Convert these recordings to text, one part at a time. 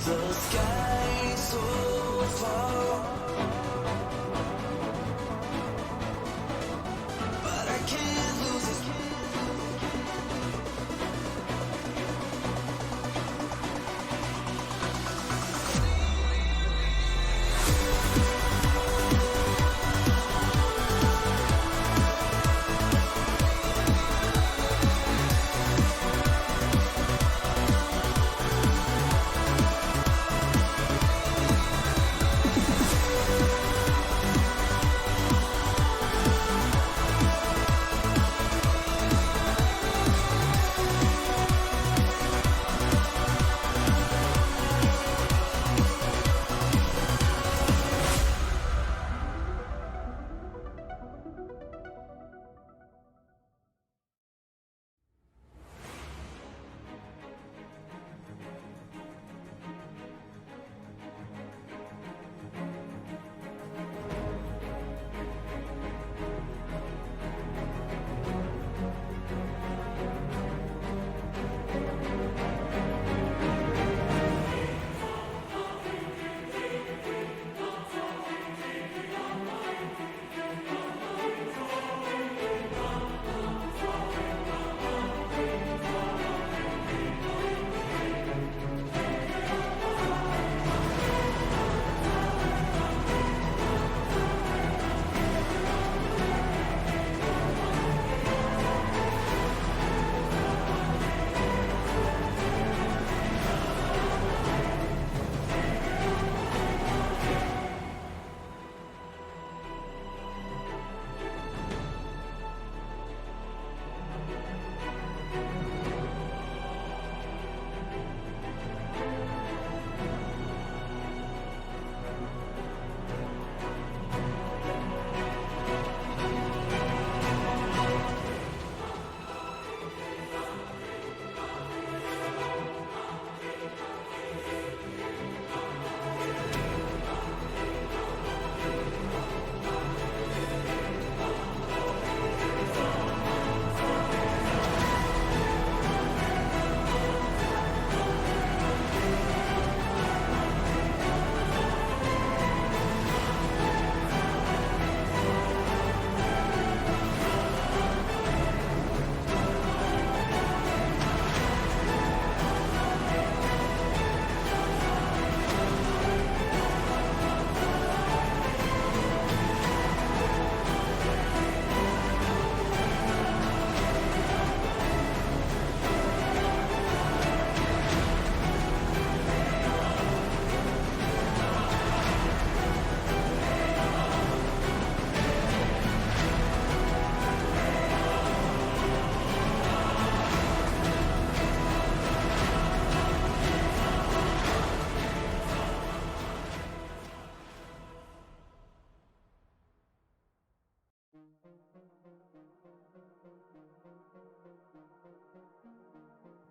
The sky so far, but I can't lose it.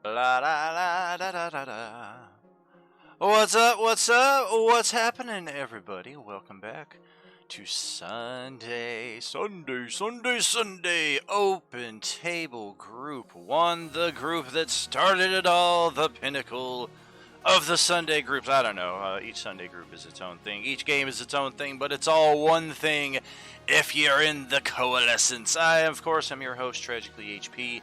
La la la da da da da. What's up? What's up? What's happening, everybody? Welcome back to Sunday, Sunday, Open Table Group 1, the group that started it all, the pinnacle of the Sunday groups. I don't know, each Sunday group is its own thing, each game is its own thing, but it's all one thing if you're in the coalescence. I, of course, am your host, Tragically HP,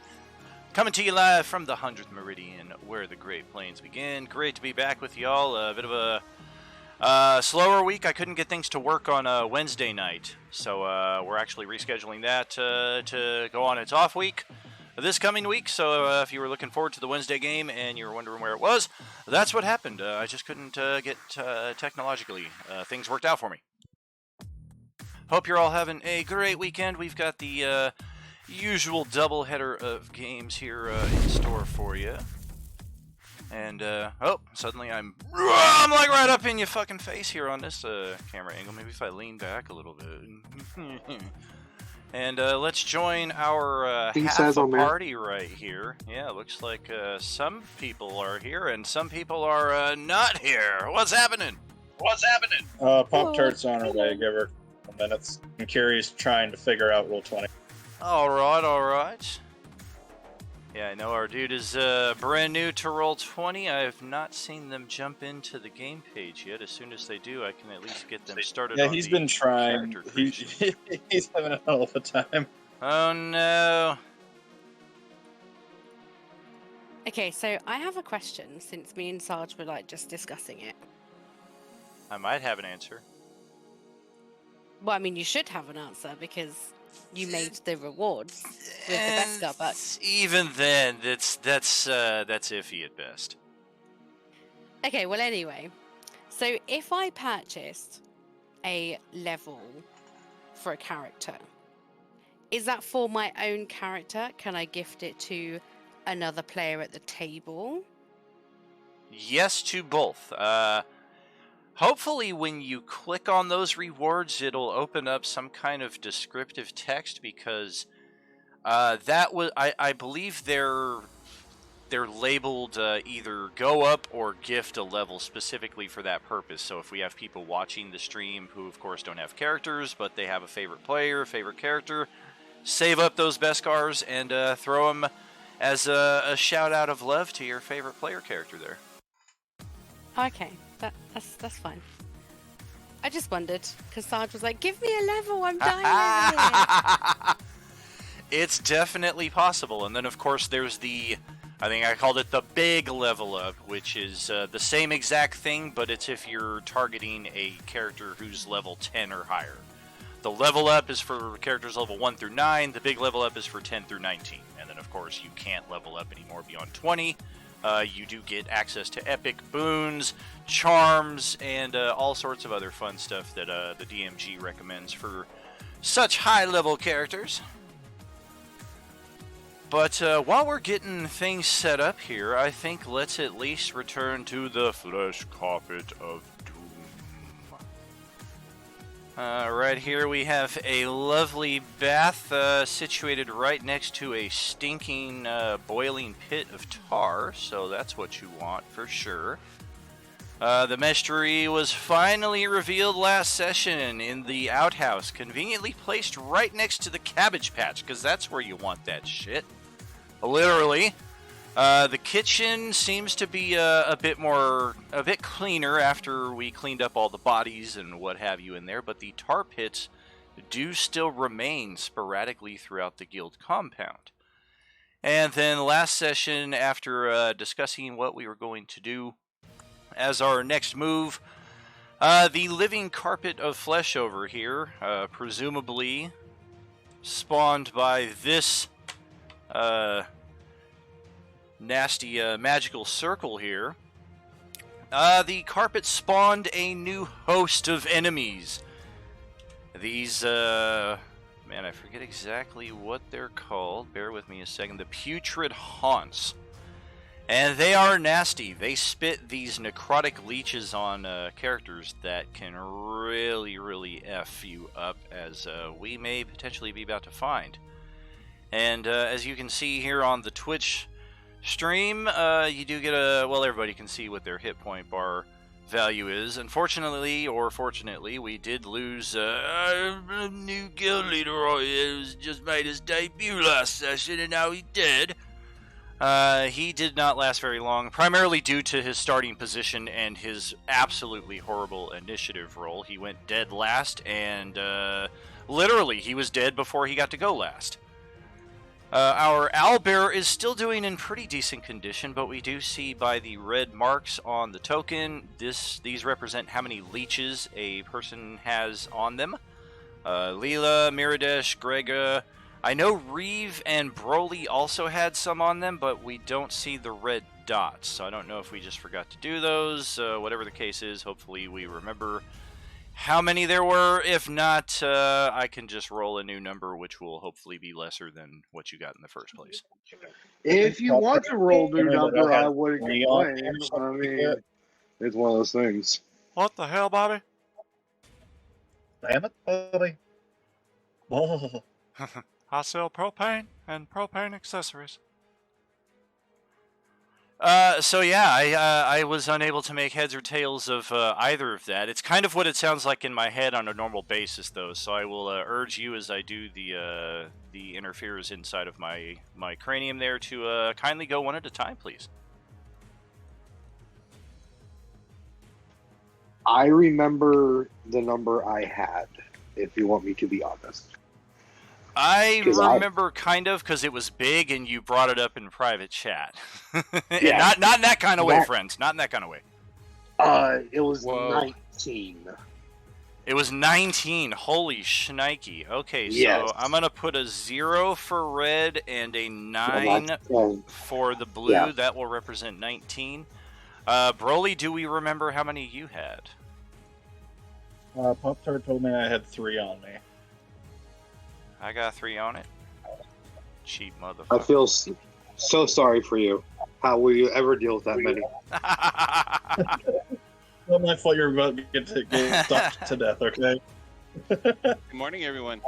coming to you live from the 100th Meridian, where the Great Plains begin. Great to be back with y'all. A bit of a slower week. I couldn't get things to work on Wednesday night, so we're actually rescheduling that to go on its off week this coming week. So if you were looking forward to the Wednesday game and you were wondering where it was, that's what happened. I just couldn't get technologically things worked out for me. Hope you're all having a great weekend. We've got the usual doubleheader of games here in store for you. And, oh, suddenly I'm like right up in your fucking face here on this camera angle. Maybe if I lean back a little bit. And let's join our half a party right here. Yeah, looks like some people are here and some people are not here. What's happening? Pop-Tart's on her way. Give her a couple minutes. I'm curious, trying to figure out Roll 20. All right. Yeah, I know our dude is brand new to Roll20. I have not seen them jump into the game page yet. As soon as they do, I can at least get them started. Yeah, on he's the been trying. character He's having a hell of a time. Oh no. Okay, so I have a question since me and Sarge were like just discussing it. I might have an answer. Well, I mean, you should have an answer because you made the rewards with the Beskar, but even then, that's iffy at best. okay. Well, anyway, so if I purchased a level for a character, is that for my own character? Can I gift it to another player at the table? Yes to both. Hopefully when you click on those rewards, it'll open up some kind of descriptive text, because that was I believe they're labeled either go up or gift a level specifically for that purpose. So if we have people watching the stream who of course don't have characters, but they have a favorite player, favorite character, save up those Beskars and throw them as a shout out of love to your favorite player character there. Okay, that's fine. I just wondered because Sarge was like, "Give me a level, I'm dying." It's definitely possible. And then of course there's I think I called it the big level up, which is the same exact thing, but it's if you're targeting a character who's level 10 or higher. The level up is for characters level 1 through 9, the big level up is for 10 through 19. And then of course you can't level up anymore beyond 20. You do get access to epic boons, charms, and all sorts of other fun stuff that the DMG recommends for such high-level characters. But while we're getting things set up here, I think let's at least return to the flesh carpet of doom. Right here we have a lovely bath situated right next to a stinking boiling pit of tar, so that's what you want for sure. The Meshtarii was finally revealed last session in the outhouse, conveniently placed right next to the cabbage patch, because that's where you want that shit. Literally. The kitchen seems to be a bit cleaner after we cleaned up all the bodies and what have you in there, but the tar pits do still remain sporadically throughout the guild compound. And then last session, after discussing what we were going to do as our next move, the living carpet of flesh over here, presumably spawned by this nasty magical circle here. The carpet spawned a new host of enemies. These, man, I forget exactly what they're called. Bear with me a second. The Putrid Haunts. And they are nasty. They spit these necrotic leeches on characters that can really, really F you up, as we may potentially be about to find. And as you can see here on the Twitch stream, you do get well, everybody can see what their hit point bar value is. Unfortunately, or fortunately, we did lose a new guild leader who's just made his debut last session, and now he's dead. He did not last very long, primarily due to his starting position and his absolutely horrible initiative roll. He went dead last, and literally, he was dead before he got to go last. Our owlbear is still doing in pretty decent condition, but we do see by the red marks on the token, these represent how many leeches a person has on them. Leela, Miradesh, Grega. I know Reeve and Broly also had some on them, but we don't see the red dots, so I don't know if we just forgot to do those. Whatever the case is, hopefully we remember how many there were. If not, I can just roll a new number, which will hopefully be lesser than what you got in the first place. If you want to roll new number, I wouldn't Three on complain. there, I something like mean, that. it's one of those things. What the hell, Bobby? Damn it, buddy. Whoa. I sell propane and propane accessories. So yeah, I was unable to make heads or tails of either of that. It's kind of what it sounds like in my head on a normal basis, though. So I will urge you, as I do the interferes inside of my cranium there, to kindly go one at a time, please. I remember the number I had, if you want me to be honest. I 'Cause I- remember kind of, because it was big and you brought it up in private chat. And Yeah. not in that kind of way, That- friends. Not in that kind of way. It was Whoa. 19. It was 19. Holy shnikey. Okay, so Yes. I'm going to put a 0 for red and a 9 Well, that's- for the blue. Yeah. That will represent 19. Broly, do we remember how many you had? Pop-Tart told me I had 3 on me. I got 3 on it. Cheap I motherfucker. feel so sorry for you. How will you ever deal with that many? Not my fault you're about to get stuffed to death, okay? Good morning, everyone.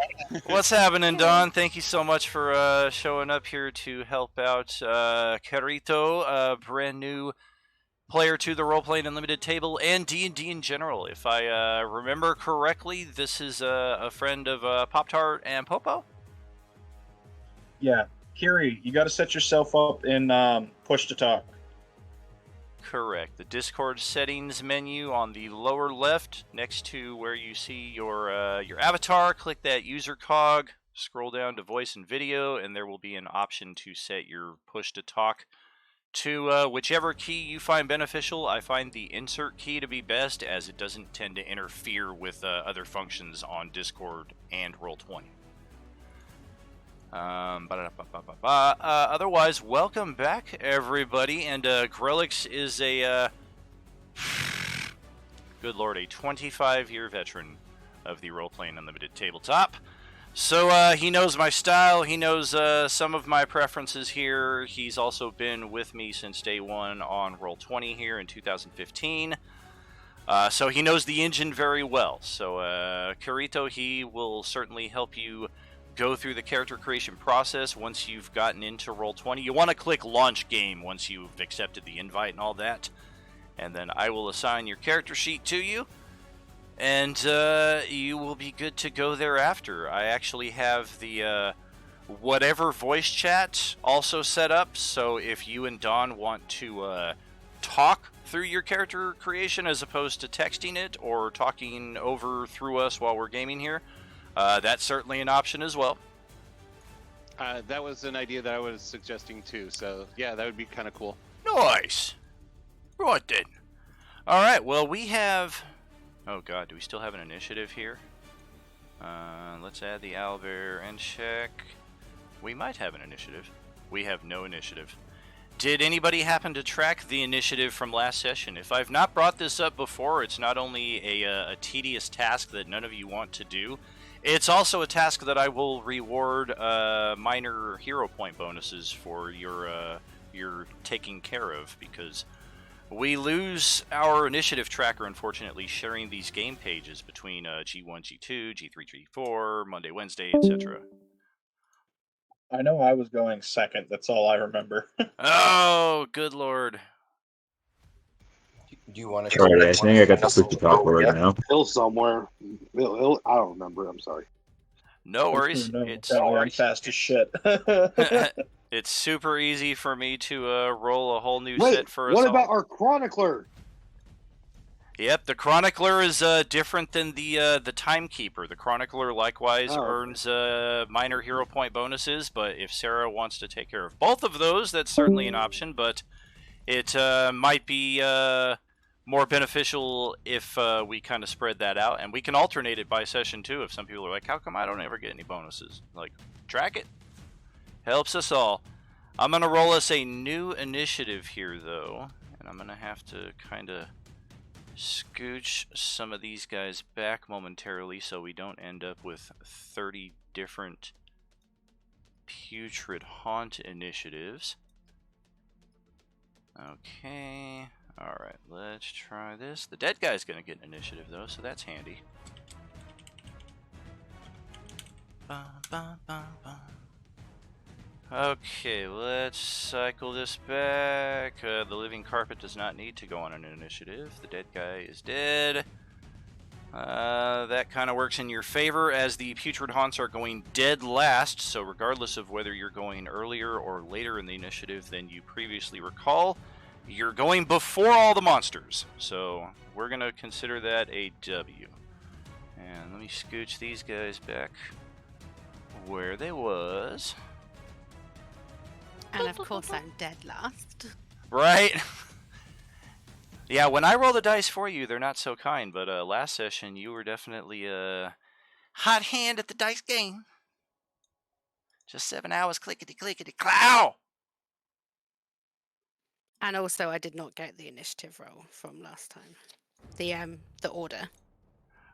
What's happening, Don? Thank you so much for showing up here to help out Carito, a brand new player to the Role-Playing Unlimited table and D&D in general. If I remember correctly, this is a friend of Pop-Tart and Popo? Yeah. Kiri, you got to set yourself up in push to talk. Correct. The Discord settings menu on the lower left, next to where you see your avatar, click that user cog, scroll down to voice and video, and there will be an option to set your push to talk to whichever key you find beneficial. I find the insert key to be best, as it doesn't tend to interfere with other functions on Discord and Roll20. Otherwise, welcome back, everybody. And Grelix is a good lord, a 25-year veteran of the Role-Playing Unlimited tabletop. So he knows my style, he knows some of my preferences here. He's also been with me since day one on Roll20 here in 2015. So he knows the engine very well. So Carito, he will certainly help you go through the character creation process once you've gotten into Roll20. You want to click Launch Game once you've accepted the invite and all that. And then I will assign your character sheet to you. And you will be good to go thereafter. I actually have the whatever voice chat also set up, so if you and Don want to talk through your character creation as opposed to texting it or talking over through us while we're gaming here, that's certainly an option as well. That was an idea that I was suggesting too, so yeah, that would be kind of cool. Nice! Right then. Alright, well we have... Oh god, do we still have an initiative here? Let's add the owlbear and check. We might have an initiative. We have no initiative. Did anybody happen to track the initiative from last session? If I've not brought this up before, it's not only a tedious task that none of you want to do, it's also a task that I will reward minor hero point bonuses for your taking care of, because we lose our initiative tracker, unfortunately, sharing these game pages between G1, G2, G3, G4, Monday, Wednesday, etc. I know I was going second. That's all I remember. Oh, good lord. do you want to? Sorry, I think I got the switch off right now. Hill somewhere. Hill, I don't remember. I'm sorry. No worries. Apparently I'm fast as shit. It's super easy for me to roll a whole new Wait, set for us what all. about our chronicler? Yep, the Chronicler is different than the Timekeeper. The Chronicler likewise Oh, okay. earns minor hero point bonuses, but if Sarah wants to take care of both of those, that's certainly an option, but it might be more beneficial if we kind of spread that out, and we can alternate it by session too if some people are like, how come I don't ever get any bonuses? Like, track it. Helps us all. I'm going to roll us a new initiative here, though, and I'm going to have to kind of scooch some of these guys back momentarily so we don't end up with 30 different Putrid Haunt initiatives. Okay, alright, let's try this. The dead guy's gonna get an initiative though, so that's handy. Bum, bum, bum, bum. Okay, let's cycle this back. The living carpet does not need to go on an initiative. The dead guy is dead. That kind of works in your favor as the Putrid Haunts are going dead last, so regardless of whether you're going earlier or later in the initiative than you previously recall, you're going before all the monsters. So we're going to consider that a W. And let me scooch these guys back where they was. And of course, I'm dead last. Right? Yeah, when I roll the dice for you, they're not so kind, but last session you were definitely a hot hand at the dice game. Just 7 hours, clickety-clickety-clow! And also, I did not get the initiative roll from last time. The order.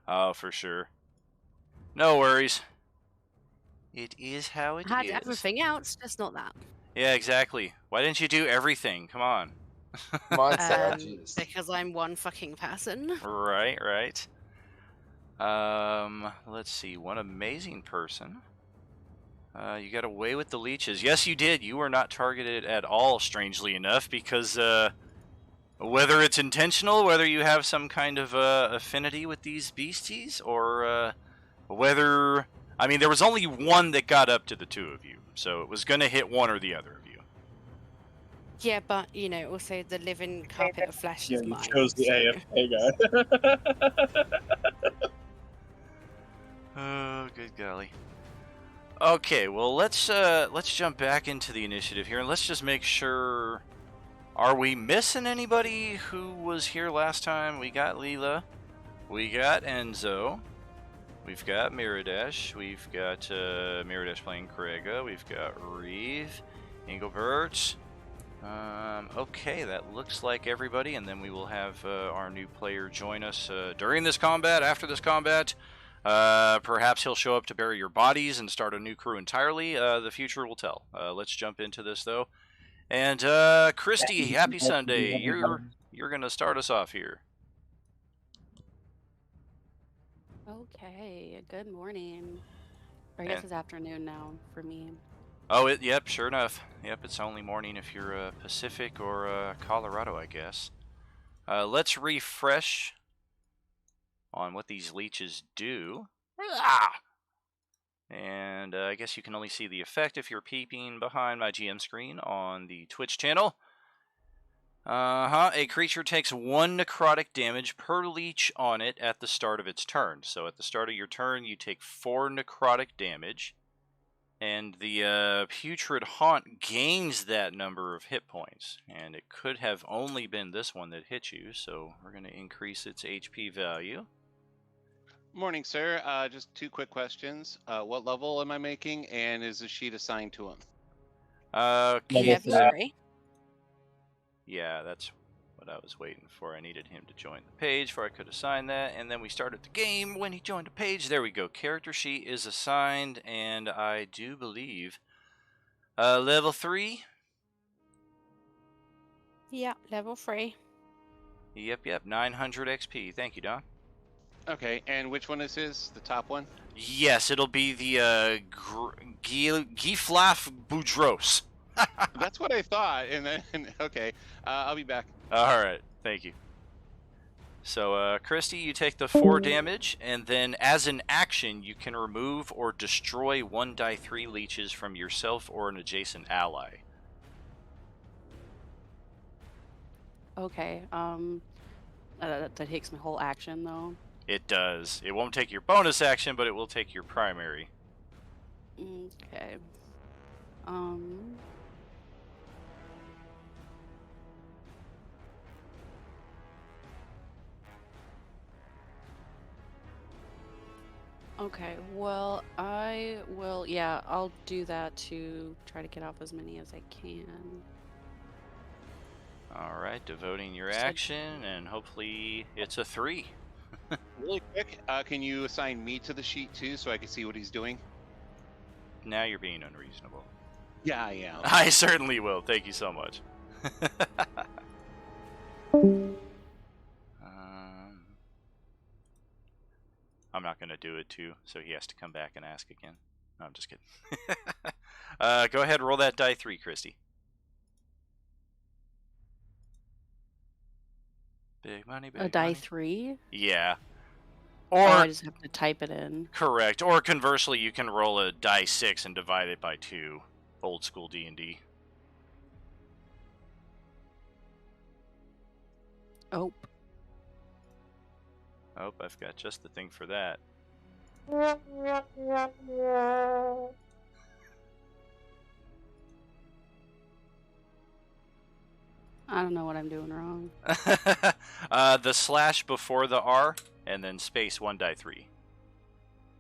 Oh, for sure. No worries. It is how it is. I had everything else, just not that. Yeah, exactly. Why didn't you do everything? Come on. Come on, Sarah. Jeez. Because I'm one fucking person. Right, right. Let's see. One amazing person. You got away with the leeches. Yes, you did. You were not targeted at all, strangely enough, because whether it's intentional, whether you have some kind of affinity with these beasties, or whether... I mean, there was only one that got up to the two of you, so it was going to hit one or the other of you. Yeah, but, you know, also the living carpet of flesh Yeah, is you mine. chose the so- AFK guy. Oh, good golly. Okay, well, let's jump back into the initiative here, and let's just make sure... Are we missing anybody who was here last time? We got Leela. We got Enzo. We've got Miradesh. We've got Miradesh playing Krega. We've got Reeve, Engelbert. Okay, that looks like everybody, and then we will have our new player join us during this combat, after this combat. Perhaps he'll show up to bury your bodies and start a new crew entirely. The future will tell. Let's jump into this, though. And Christy, happy Sunday. You're gonna start us off here. Okay, good morning. Or I guess And- it's afternoon now for me. Oh, yep, sure enough. Yep, it's only morning if you're Pacific or Colorado, I guess. Let's refresh on what these leeches do. And I guess you can only see the effect if you're peeping behind my GM screen on the Twitch channel. A creature takes 1 necrotic damage per leech on it at the start of its turn. So at the start of your turn, you take 4 necrotic damage. And the Putrid Haunt gains that number of hit points. And it could have only been this one that hit you, so we're going to increase its HP value. Morning, sir. Just 2 quick questions. What level am I making, and is the sheet assigned to him? Level Yeah, 3. Yeah, that's what I was waiting for. I needed him to join the page before I could assign that, and then we started the game when he joined the page. There we go. Character sheet is assigned, and I do believe level 3. Yeah, level 3. Yep. 900 XP. Thank you, Don. Okay, and which one is his? The top one? Yes, it'll be the Giflaf Boudros. That's what I thought. And then, okay, I'll be back. All right. Thank you. So, Christy, you take the 4 damage, and then as an action, you can remove or destroy 1 die 3 leeches from yourself or an adjacent ally. Okay. That takes my whole action though. It does. It won't take your bonus action, but it will take your primary. Okay. Okay, well, I will, yeah, I'll do that to try to get off as many as I can. Alright, devoting your So- action, and hopefully it's a 3. Really quick, can you assign me to the sheet too so I can see what he's doing? Now you're being unreasonable. Yeah, I am. I certainly will. Thank you so much. I'm not going to do it too, so he has to come back and ask again. No, I'm just kidding. Go ahead and roll that die 3, Christy. Big money, big A die money. 3? Yeah. Oh, Or, I just have to type it in. correct. Or conversely, you can roll a die 6 and divide it by 2. Old school D&D. Oh. Oh, I've got just the thing for that. I don't know what I'm doing wrong. The slash before the R, and then space 1 die 3.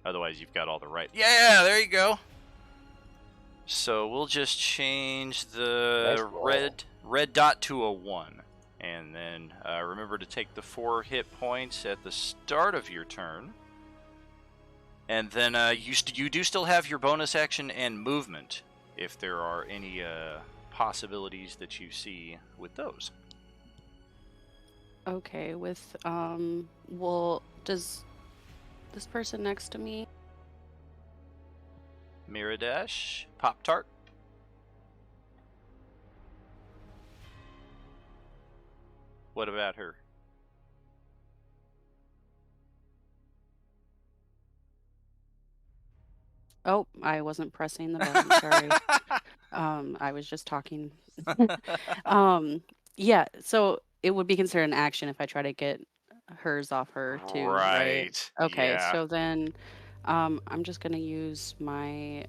Otherwise, you've got all the right. Yeah, there you go. So we'll just change the Nice roll. red dot to a 1. And then remember to take the 4 hit points at the start of your turn. And then you do still have your bonus action and movement, if there are any possibilities that you see with those. Okay, with, well, does this person next to me? Miradesh, Pop Tart. What about her? Oh, I wasn't pressing the button, sorry. I was just talking. Yeah, so it would be considered an action if I try to get hers off her too, right? Right. Okay, Yeah. so then I'm just gonna use my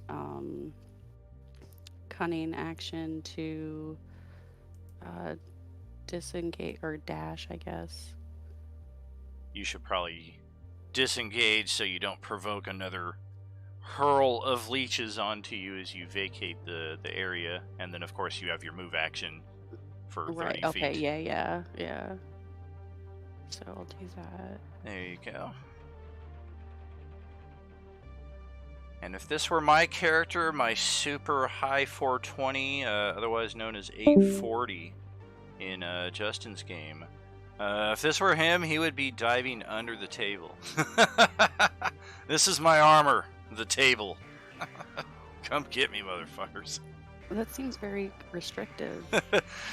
cunning action to disengage or dash, I guess. You should probably disengage so you don't provoke another hurl of leeches onto you as you vacate the area. And then, of course, you have your move action for 30 Right, feet. okay, yeah. So I'll do that. There you go. And if this were my character, my super high 420, otherwise known as 840 in Justin's game, if this were him, he would be diving under the table. This is my armor, the table. Come get me, motherfuckers. That seems very restrictive.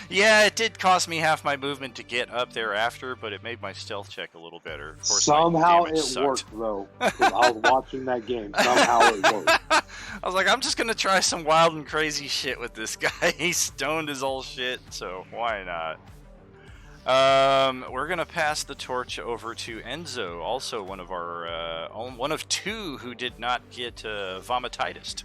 Yeah, it did cost me half my movement to get up there after, but it made my stealth check a little better. Of course, my Somehow damage it sucked. worked though. 'Cause I was watching that game. Somehow it worked. I was like, I'm just gonna try some wild and crazy shit with this guy. He's stoned as all shit, so why not? We're gonna pass the torch over to Enzo, also one of our one of 2 who did not get vomititis.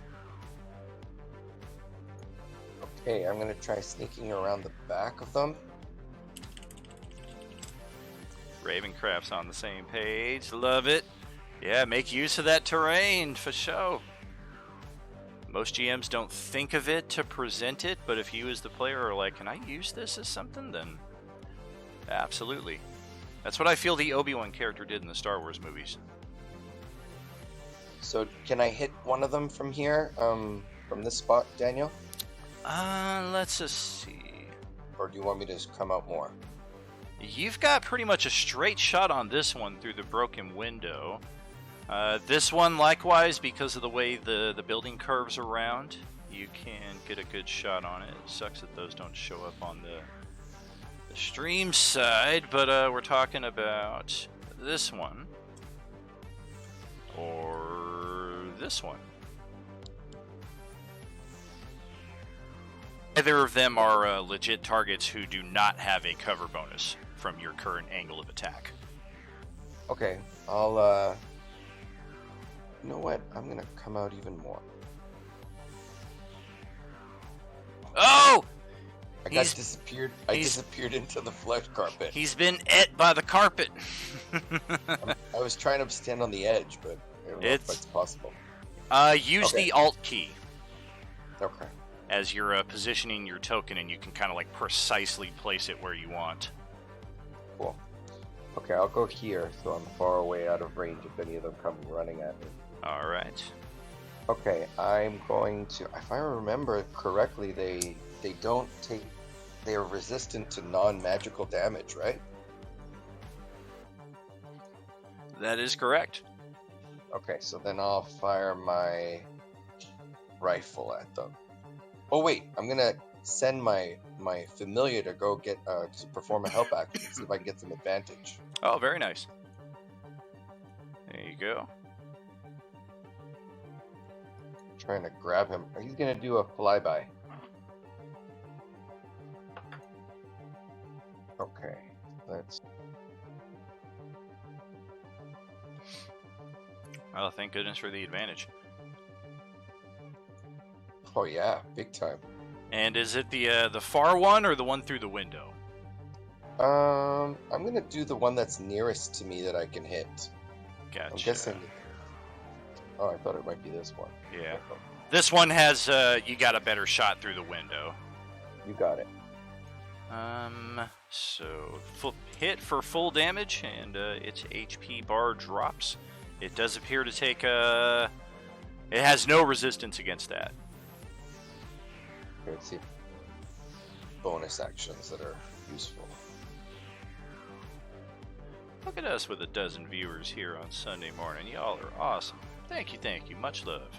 Okay, I'm gonna try sneaking around the back of them. Ravencraft's on the same page. Love it. Yeah, make use of that terrain for show. Most GMs don't think of it to present it, but if you as the player are like, can I use this as something, then absolutely. That's what I feel the Obi-Wan character did in the Star Wars movies. So can I hit one of them from here? From this spot, Daniel? Let's just see. Or do you want me to just come out more? You've got pretty much a straight shot on this one through the broken window. This one, likewise, because of the way the building curves around, you can get a good shot on it. It sucks that those don't show up on the stream side, but we're talking about this one or this one. Either of them are legit targets who do not have a cover bonus from your current angle of attack. Okay, I'll, you know what? I'm gonna come out even more. Oh! I disappeared into the flesh carpet. He's been et by the carpet. I was trying to stand on the edge, but I don't know if that's possible. Use Okay. the Alt key Okay. as you're positioning your token, and you can kind of like precisely place it where you want. Cool. Okay, I'll go here, so I'm far away out of range if any of them come running at me. All right. Okay, I'm going to. If I remember correctly, they don't take. They are resistant to non-magical damage, right? That is correct. Okay, so then I'll fire my rifle at them. Oh wait, I'm gonna send my familiar to go get to perform a help action and see if I can get some advantage. Oh, very nice. There you go. Trying to grab him. He's gonna do a flyby. Okay, let's. Oh, thank goodness for the advantage. Oh yeah, big time. And is it the far one or the one through the window? I'm gonna do the one that's nearest to me that I can hit. Gotcha. I'm guessing. Oh, I thought it might be this one. Yeah. This one has you got a better shot through the window. You got it. So hit for full damage, and its HP bar drops. It does appear to take it has no resistance against that. Okay, let's see. Bonus actions that are useful. Look at us with a dozen viewers here on Sunday morning. Y'all are awesome. Thank you. Much love.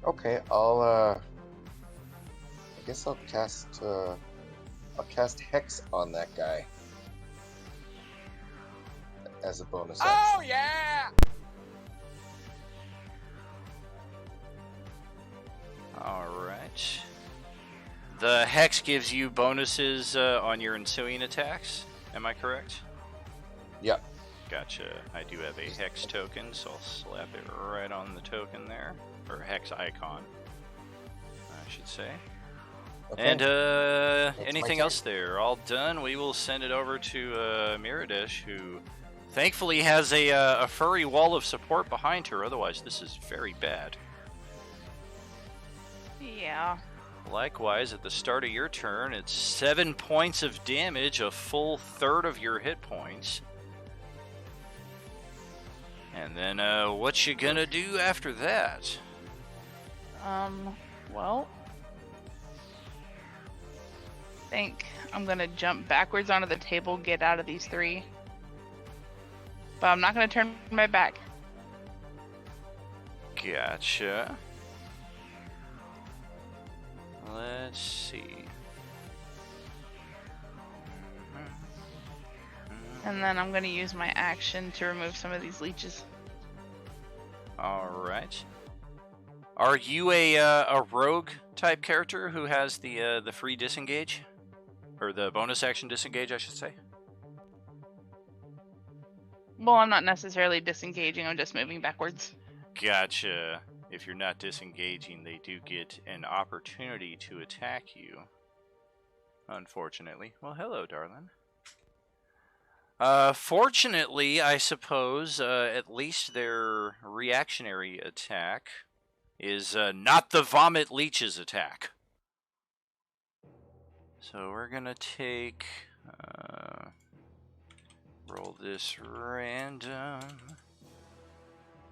Okay, I guess I'll cast Hex on that guy as a bonus action. Oh yeah! Alright. The Hex gives you bonuses on your ensuing attacks. Am I correct? Yep. Gotcha. I do have a Hex token, so I'll slap it right on the token there. Or Hex icon, I should say. Okay. And my anything turn. else there? All done. We will send it over to Miradesh, who thankfully has a furry wall of support behind her. Otherwise, this is very bad. Yeah. Likewise, at the start of your turn, it's 7 points of damage, a full third of your hit points. And then, what you gonna do after that? Well, I think I'm gonna jump backwards onto the table, get out of these three. But I'm not gonna turn my back. Gotcha. Let's see. And then I'm gonna use my action to remove some of these leeches. Alright. Are you a rogue type character who has the free disengage? Or the bonus action disengage, I should say? Well, I'm not necessarily disengaging, I'm just moving backwards. Gotcha. If you're not disengaging, they do get an opportunity to attack you. Unfortunately. Well, hello, darling. Fortunately, I suppose, at least their reactionary attack is not the Vomit Leech's attack. So we're gonna take... roll this random...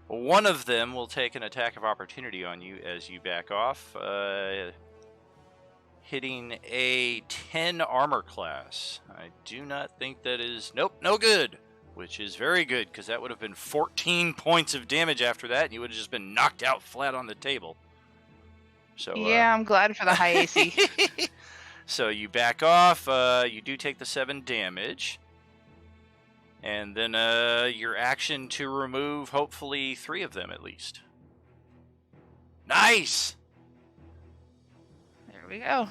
One of them will take an attack of opportunity on you as you back off, hitting a 10 armor class. I do not think that is... Nope, no good, which is very good, because that would have been 14 points of damage after that, and you would have just been knocked out flat on the table. So Yeah, I'm glad for the high AC. so you back off. You do take the 7 damage. And then your action to remove, hopefully, 3 of them at least. Nice! There we go.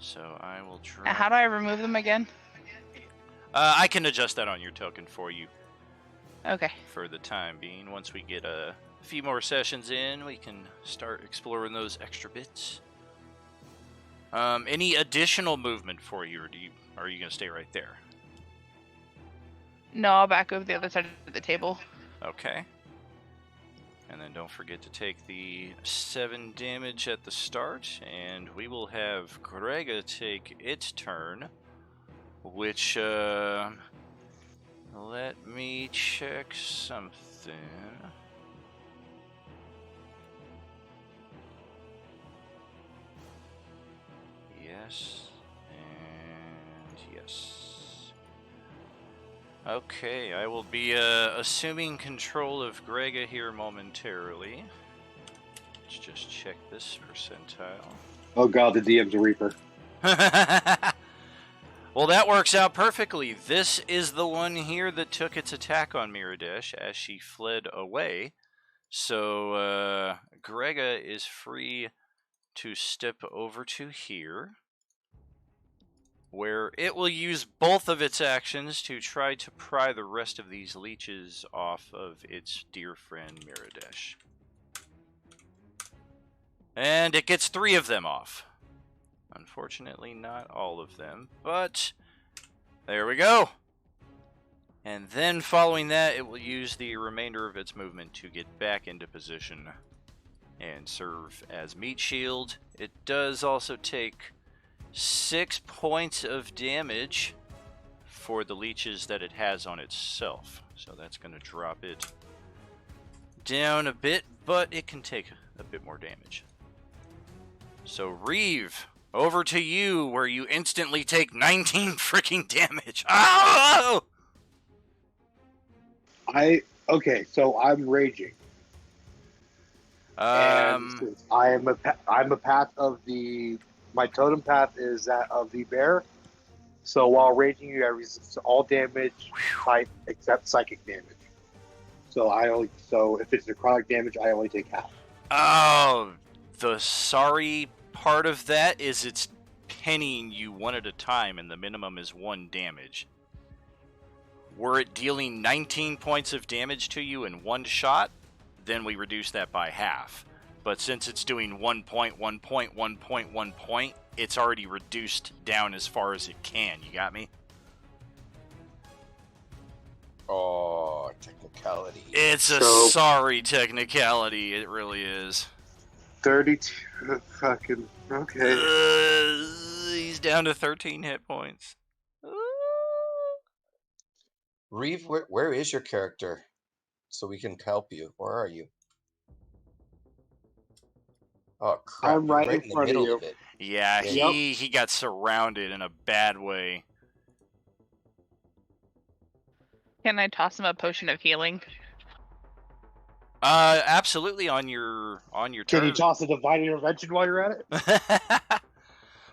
So I will try. Now, how do I remove them again? I can adjust that on your token for you Okay. for the time being. Once we get a few more sessions in, we can start exploring those extra bits. Any additional movement for you, or are you gonna stay right there? No, I'll back over the other side of the table. Okay. And then don't forget to take the 7 damage at the start, and we will have Grega take its turn, which, let me check something. Yes, and yes. Okay, I will be assuming control of Grega here momentarily. Let's just check this percentile. Oh god, the DM's a Reaper. Well, that works out perfectly. This is the one here that took its attack on Miradesh as she fled away. So, Grega is free to step over to here, where it will use both of its actions to try to pry the rest of these leeches off of its dear friend Miradesh. And it gets 3 of them off. Unfortunately, not all of them, but there we go. And then following that, it will use the remainder of its movement to get back into position and serve as meat shield. It does also take 6 points of damage for the leeches that it has on itself. So that's going to drop it down a bit, but it can take a bit more damage. So Reeve, over to you, where you instantly take 19 freaking damage. Oh! Okay, so I'm raging. And since I'm a path of the. My totem path is that of the bear. So while raging, you have resist to all damage type except psychic damage. So if it's necrotic damage, I only take half. Oh, the sorry part of that is it's pennying you one at a time, and the minimum is 1 damage. Were it dealing 19 points of damage to you in 1 shot, then we reduce that by half. But since it's doing 1 point, 1 point, 1 point, 1 point, it's already reduced down as far as it can. You got me? Oh, technicality. It's a So- sorry technicality. It really is. 32 fucking okay. He's down to 13 hit points. Reeve, where is your character? So we can help you. Where are you? Oh crap! I'm right in the front of middle you. of it. Yeah, Yep. he got surrounded in a bad way. Can I toss him a potion of healing? Absolutely on your Can turn. you toss a divine intervention while you're at it?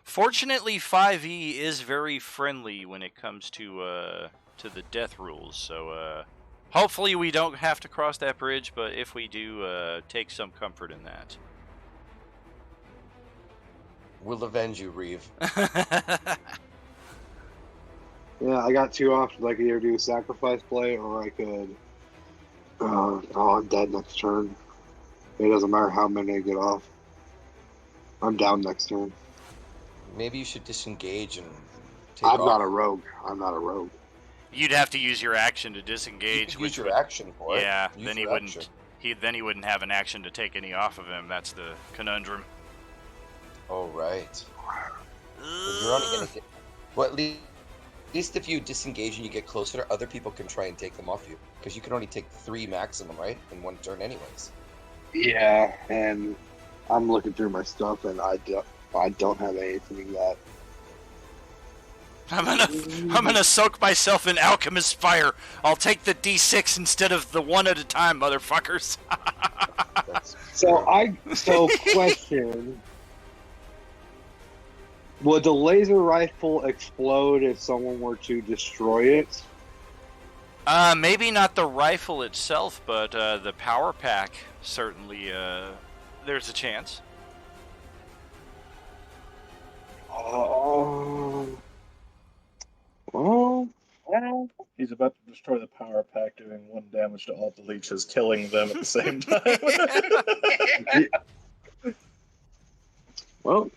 Fortunately, 5e is very friendly when it comes to the death rules. So hopefully we don't have to cross that bridge. But if we do, take some comfort in that. We'll avenge you, Reeve. Yeah, I got 2 options. I could either do a sacrifice play or I could. I'm dead next turn. It doesn't matter how many I get off. I'm down next turn. Maybe you should disengage and take I'm off. not a rogue. I'm not a rogue. You'd have to use your action to You disengage. could which use your would- action for it. Yeah, Use then he your wouldn't. action. He wouldn't have an action to take any off of him. That's the conundrum. Oh right. Well, you're only gonna get. Well, at least if you disengage and you get closer, other people can try and take them off you, because you can only take 3 maximum, right, in 1 turn, anyways. Yeah, and I'm looking through my stuff, and I don't have anything that. I'm gonna soak myself in alchemist fire. I'll take the D6 instead of the 1 at a time, motherfuckers. So question. Would the laser rifle explode if someone were to destroy it? Maybe not the rifle itself, but the power pack certainly. There's a chance. Well, He's about to destroy the power pack, doing 1 damage to all the leeches, killing them at the same time. well,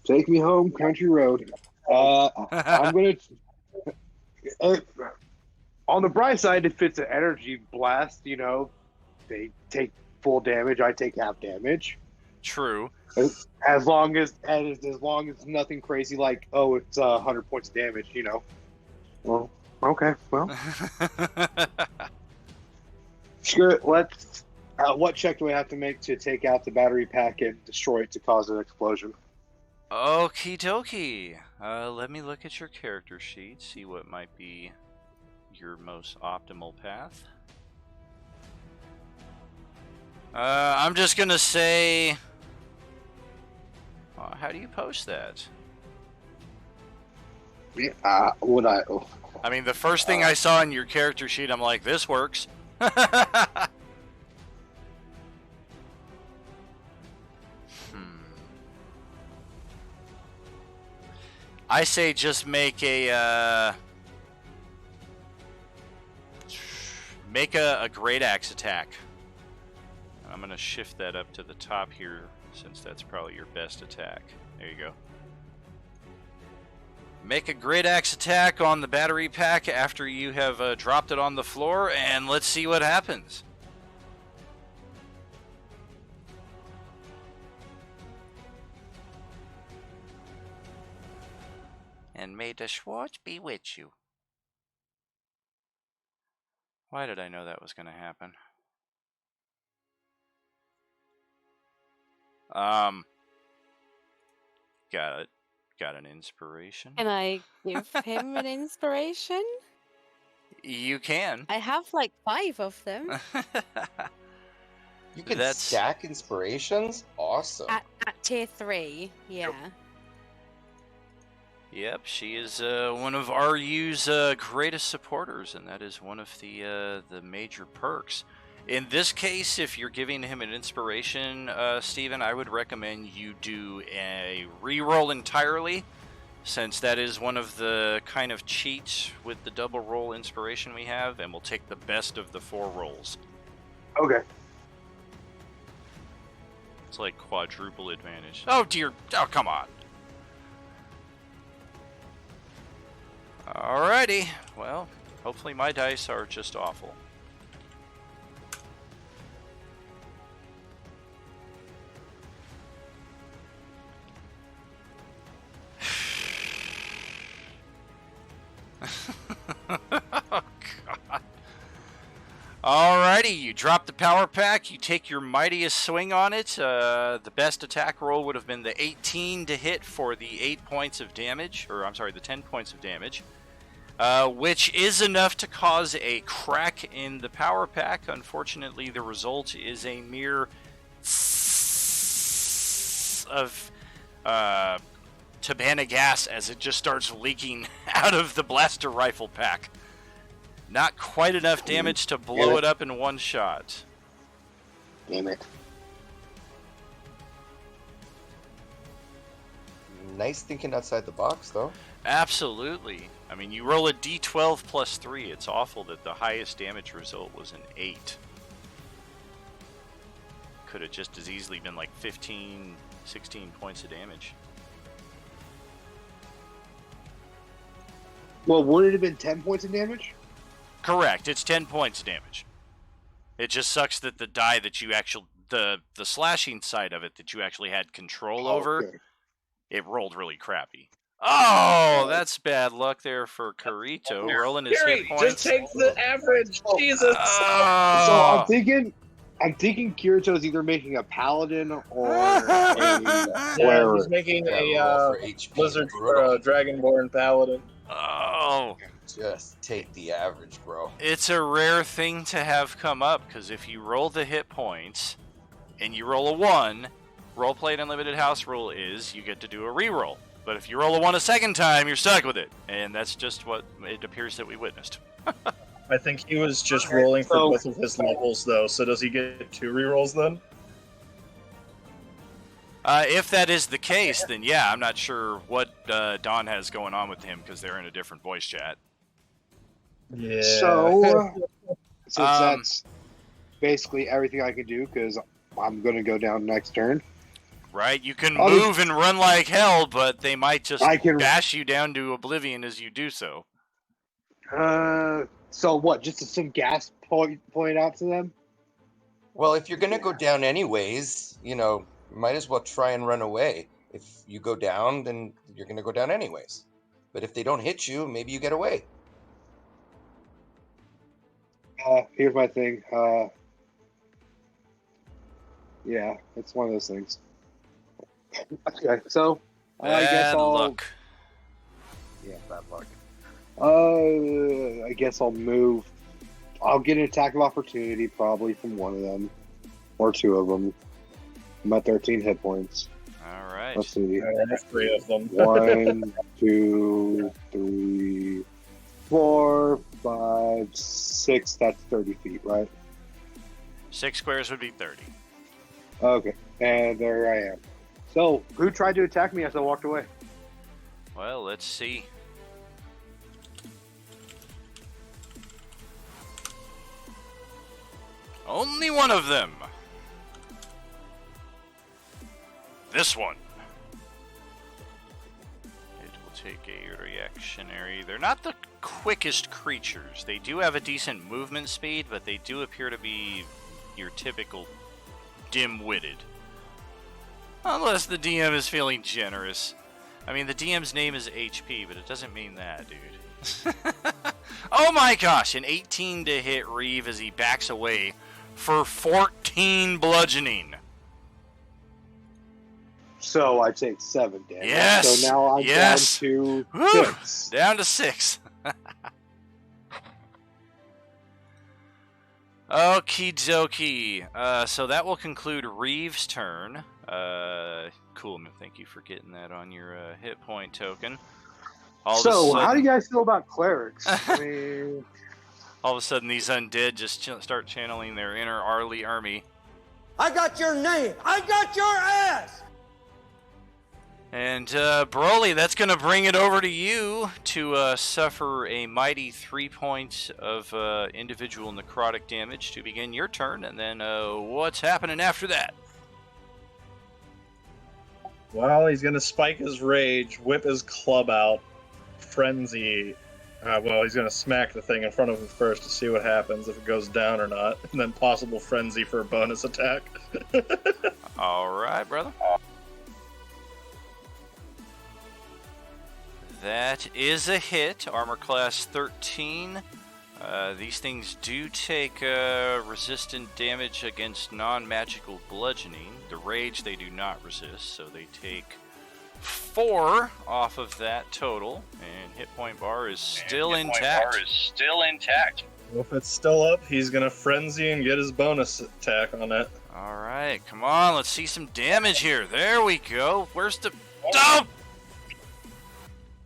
take me home, country road. I'm gonna. On the bright side, if it's an energy blast, you know, they take full damage. I take half damage. True. As long as nothing crazy like, oh, it's 100 points of damage, you know. Well, okay, well. Screw it. Let's. What check do I have to make to take out the battery pack and destroy it to cause an explosion? Okie dokie. Let me look at your character sheet, see what might be your most optimal path. I'm just gonna say... how do you post that? Yeah, I mean, the first thing I saw in your character sheet, I'm like, this works. I say just make a great axe attack. I'm gonna shift that up to the top here, since that's probably your best attack. There you go. Make a great axe attack on the battery pack after you have dropped it on the floor, and let's see what happens. And may the Schwartz be with you. Why did I know that was going to happen? Got it. Got an inspiration. Can I give him an inspiration? You can. I have like 5 of them. You can stack inspirations? Awesome. At tier 3, yeah. Yep, she is one of RU's greatest supporters, and that is one of the major perks. In this case, if you're giving him an inspiration, Steven, I would recommend you do a reroll entirely, since that is one of the kind of cheats with the double roll inspiration we have, and we'll take the best of the 4 rolls. Okay. It's like quadruple advantage. Oh dear, oh come on. Alrighty, well, hopefully my dice are just awful. Oh, God. Alrighty, you drop the power pack, you take your mightiest swing on it. The best attack roll would have been the 18 to hit for the 8 points of damage, or I'm sorry, the 10 points of damage. Which is enough to cause a crack in the power pack. Unfortunately, the result is a mere of Tabana gas as it just starts leaking out of the blaster rifle pack. Not quite enough damage to blow it up in one shot. Damn it. Nice thinking outside the box, though. Absolutely. I mean, you roll a d12 plus 3. It's awful that the highest damage result was an 8. Could have just as easily been like 15, 16 points of damage. Well, would it have been 10 points of damage? Correct. It's 10 points of damage. It just sucks that the die that you actually, the slashing side of it that you actually had control over, it rolled really crappy. Oh, that's bad luck there for Kirito, rolling his hit points. Just take the average. Jesus. So I'm thinking Kirito's either making a paladin or yeah, he's making a Blizzard or a Dragonborn paladin. Oh. Just take the average, bro. It's a rare thing to have come up, because if you roll the hit points and you roll a 1, Roleplay Unlimited house rule is you get to do a reroll. But if you roll a 1 a second time, you're stuck with it. And that's just what it appears that we witnessed. I think he was just rolling for both of his levels, though. So does he get 2 rerolls then? If that is the case, then yeah, I'm not sure what Don has going on with him, because they're in a different voice chat. Yeah. So, since that's basically everything I can do, because I'm going to go down next turn. Right? You can I'll move and run like hell, but they might just I can- bash you down to oblivion as you do so. So what? Just some gas point out to them? Well, if you're gonna go down anyways, might as well try and run away. If you go down, then you're gonna go down anyways. But if they don't hit you, maybe you get away. Here's my thing. Yeah, it's one of those things. Okay, so I guess Bad I'll. luck. Yeah, bad luck. I guess I'll move. I'll get an attack of opportunity probably from one of them, or 2 of them. I'm at 13 hit points. All right. Let's see. 3 of them. 1, 2, 3, 4, 5, 6. That's 30 feet, right? 6 squares would be 30. Okay, and there I am. So, who tried to attack me as I walked away? Well, let's see. Only one of them. This one. It will take a reactionary. They're not the quickest creatures. They do have a decent movement speed, but they do appear to be your typical dim-witted. Unless the DM is feeling generous. I mean, the DM's name is HP, but it doesn't mean that, dude. Oh my gosh, an 18 to hit Reeve as he backs away for 14 bludgeoning. So I take 7 damage. Yes! So now I'm Yes! down to Whew! 6. Down to 6. Okie dokie. So that will conclude Reeve's turn. Cool, man. Thank you for getting that on your hit point token. So, how do you guys feel about clerics? I mean, all of a sudden, these undead just start channeling their inner Arlie army. I got your name. I got your ass. And Broly, that's going to bring it over to you to suffer a mighty 3 points of individual necrotic damage to begin your turn. And then what's happening after that? Well, he's going to spike his rage, whip his club out, frenzy. He's going to smack the thing in front of him first to see what happens, if it goes down or not, and then possible frenzy for a bonus attack. All right, brother. That is a hit. Armor class 13. These things do take resistant damage against non-magical bludgeoning. The rage they do not resist, so they take 4 off of that total, and hit point bar is still intact. Well, if it's still up, he's going to frenzy and get his bonus attack on it. All right, come on, let's see some damage here. There we go. Where's the... Oh!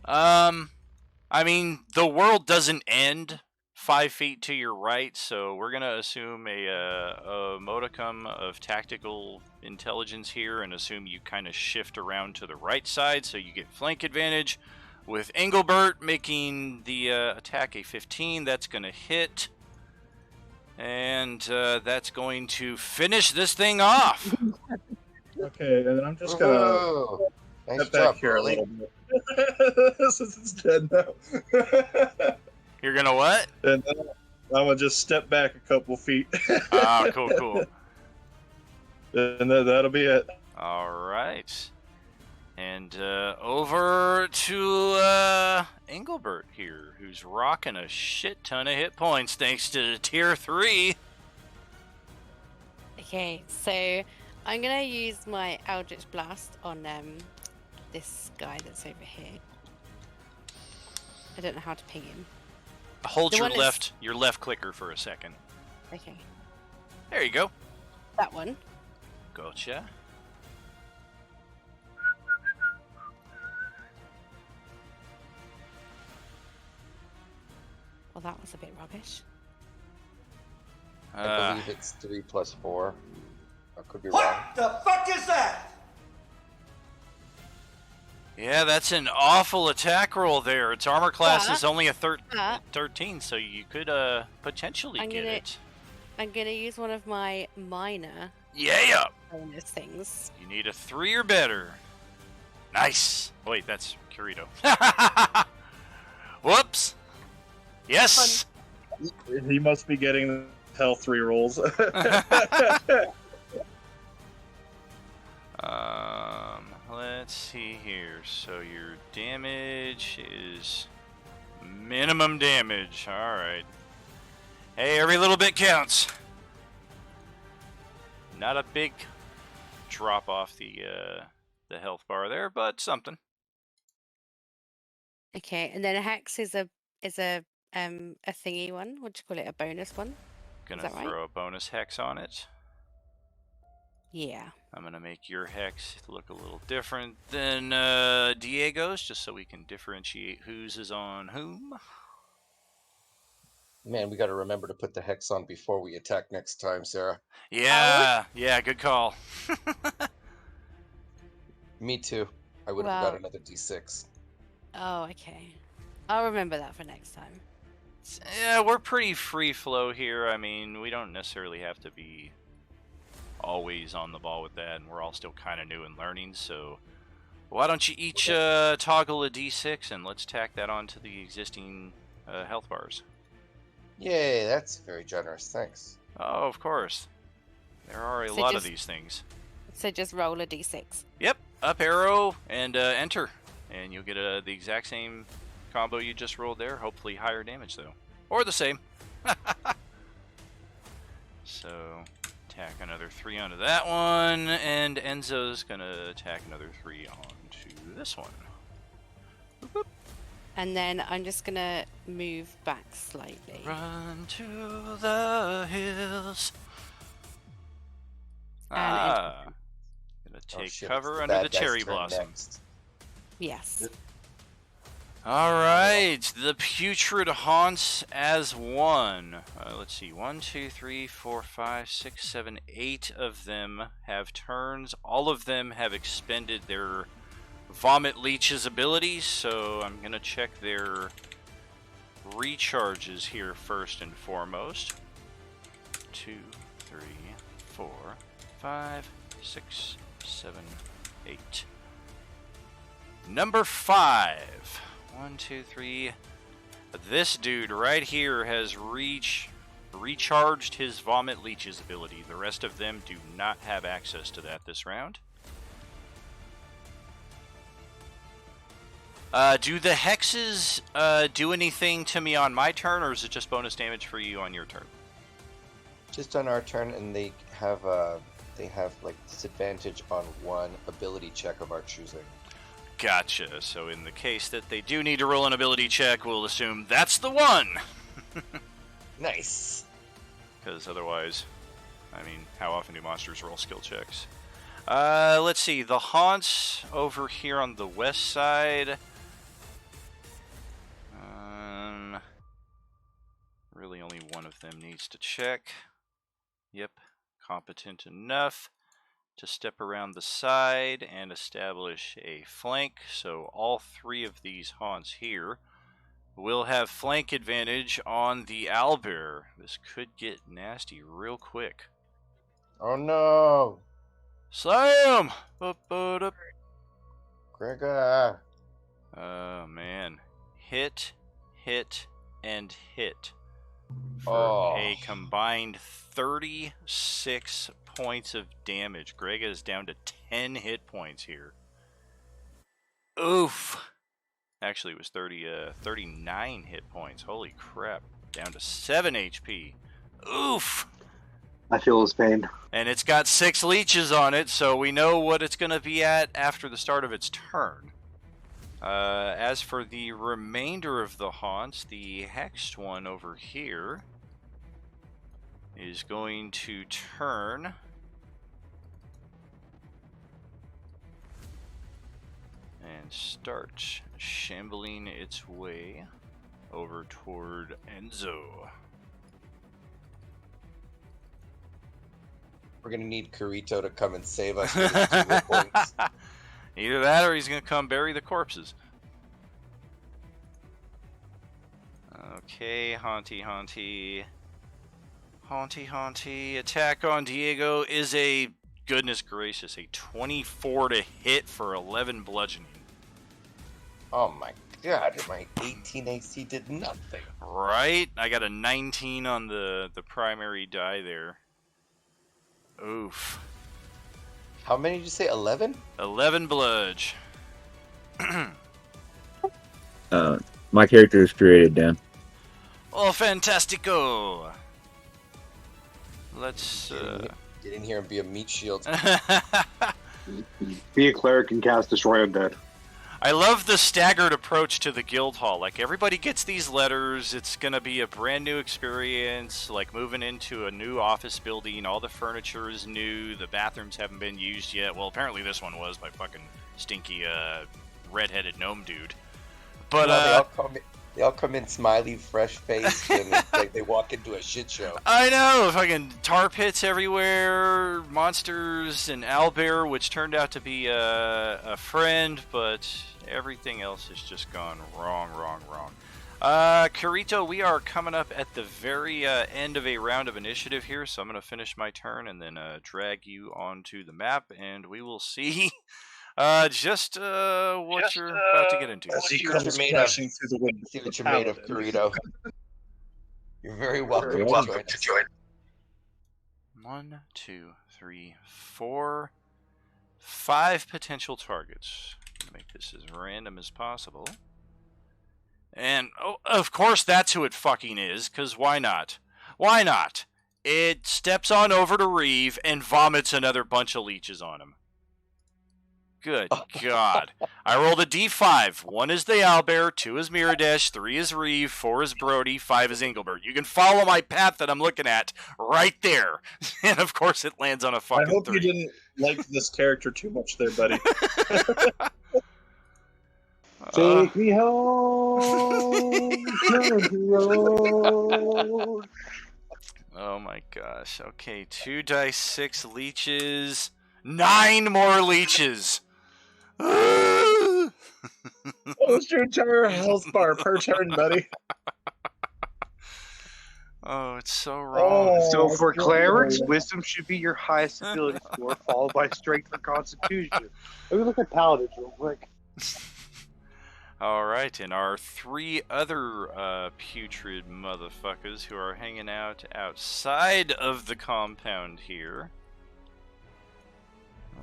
I mean, the world doesn't end 5 feet to your right, so we're gonna assume a modicum of tactical intelligence here, and assume you kind of shift around to the right side, so you get flank advantage. With Engelbert making the attack a 15, that's gonna hit, and that's going to finish this thing off. Okay, and then I'm just gonna Whoa. Nice step back job, here a Harley. little bit. Since it's dead now. You're gonna what? And then I'm gonna just step back a couple feet. Ah, cool. And then that'll be it. All right. And over to Engelbert here, who's rocking a shit ton of hit points thanks to tier 3. Okay, so I'm gonna use my Eldritch Blast on this guy that's over here. I don't know how to ping him. hold The your one is- left clicker for a second. Okay. There you go. That one. Gotcha. Well, that was a bit rubbish. I believe it's 3 + 4. I could be wrong. What the fuck is that? Yeah, that's an awful attack roll there. Its armor class is But- only a but- 13, so you could potentially I'm get gonna- it. I'm gonna use one of my minor Yeah! bonus things. You need a 3 or better. Nice. Wait, that's Kirito. Whoops. Yes. He must be getting hell 3 rolls. Let's see here. So your damage is minimum damage. All right. Hey, every little bit counts. Not a big drop off the health bar there, but something. Okay, and then a hex is a thingy one. What do you call it? A bonus one? Gonna that right? throw a bonus hex on it. Yeah. I'm gonna make your hex look a little different than Diego's, just so we can differentiate whose is on whom. Man, we got to remember to put the hex on before we attack next time, Sarah. Yeah, yeah, good call. Me too. I would have Well- got another D6. Oh, okay. I'll remember that for next time. Yeah, we're pretty free flow here. I mean, we don't necessarily have to be always on the ball with that, and we're all still kind of new and learning, so why don't you each toggle a D6 and let's tack that onto the existing health bars. Yay, that's very generous. Thanks. Oh, of course. There are a So lot of just- these things. So just roll a d6. Yep, up arrow and enter, and you'll get the exact same combo you just rolled there, hopefully higher damage though. Or the same. So, tack another 3 onto that one, and Enzo's gonna tack another 3 onto this one. Boop, boop. And then I'm just gonna move back slightly. Run to the hills. And Gonna Oh, take shit, cover it's under bad the guy's cherry turn blossom. next. Yes. All right, the putrid haunts as one. Let's see, 1, 2, 3, 4, 5, 6, 7, 8 of them have turns. All of them have expended their vomit leech's abilities, so I'm gonna check their recharges here first and foremost. 2, 3, 4, 5, 6, 7, 8. Number 5. 1, 2, 3. This dude right here has recharged his vomit leech's ability. The rest of them do not have access to that this round. Do the hexes do anything to me on my turn, or is it just bonus damage for you on your turn? Just on our turn, and they have like disadvantage on one ability check of our choosing. Gotcha. So in the case that they do need to roll an ability check, we'll assume that's the one. Nice. Because otherwise, I mean, how often do monsters roll skill checks? Let's see. The haunts over here on the west side. Really only one of them needs to check. Yep, competent enough to step around the side and establish a flank. So all 3 of these haunts here will have flank advantage on the owlbear. This could get nasty real quick. Oh no, Slam! Gregor. Oh man. Hit, and hit. For Oh. a combined 36 points of damage. Greg is down to 10 hit points here. Oof. Actually, it was 39 hit points. Holy crap. Down to 7 HP. Oof. I feel his pain. And it's got 6 leeches on it, so we know what it's going to be at after the start of its turn. As for the remainder of the haunts, the hexed one over here is going to turn and start shambling its way over toward Enzo. We're gonna need Kirito to come and save us. With his 2 hit points. Either that or he's going to come bury the corpses. Okay, Haunty. Attack on Diego is a, goodness gracious, a 24 to hit for 11 bludgeoning. Oh my god, my 18 AC did nothing. Right? I got a 19 on the primary die there. Oof. How many did you say? 11? 11 bludge. My character is created, Dan. Oh, fantastico! Let's, Get in here and be a meat shield. Be a cleric and cast Destroy Undead. I love the staggered approach to the guild hall. Like, everybody gets these letters. It's going to be a brand new experience, like moving into a new office building. All the furniture is new. The bathrooms haven't been used yet. Well, apparently this one was by fucking stinky redheaded gnome dude. But they all come in smiley, fresh faced, and it's like they walk into a shit show. I know, fucking tar pits everywhere, monsters, and owlbear, which turned out to be a friend, but everything else has just gone wrong. Kirito, we are coming up at the very end of a round of initiative here, so I'm going to finish my turn and then drag you onto the map, and we will see what you're about to get into. As he See what comes you're made of. crashing through the window. See what you're made of, Kirito. You're very welcome to join us. 1, 2, 3, 4, 5 potential targets. Make this as random as possible. And, oh, of course, that's who it fucking is, because why not? Why not? It steps on over to Reeve and vomits another bunch of leeches on him. Good God. I rolled a d5. 1 is the owlbear, 2 is Miradesh, 3 is Reeve, 4 is Brody, 5 is Engelbert. You can follow my path that I'm looking at right there. And of course it lands on a fucking 3. I hope you didn't like this character too much there, buddy. Take me home, country road. Oh my gosh. Okay, 2 dice, 6 leeches, 9 more leeches. What was your entire health bar per turn, buddy? Oh, it's so wrong. So for clerics, wisdom should be your highest ability score, followed by strength or constitution. Let me look at paladins real quick. Alright, and our 3 other putrid motherfuckers who are hanging out outside of the compound here.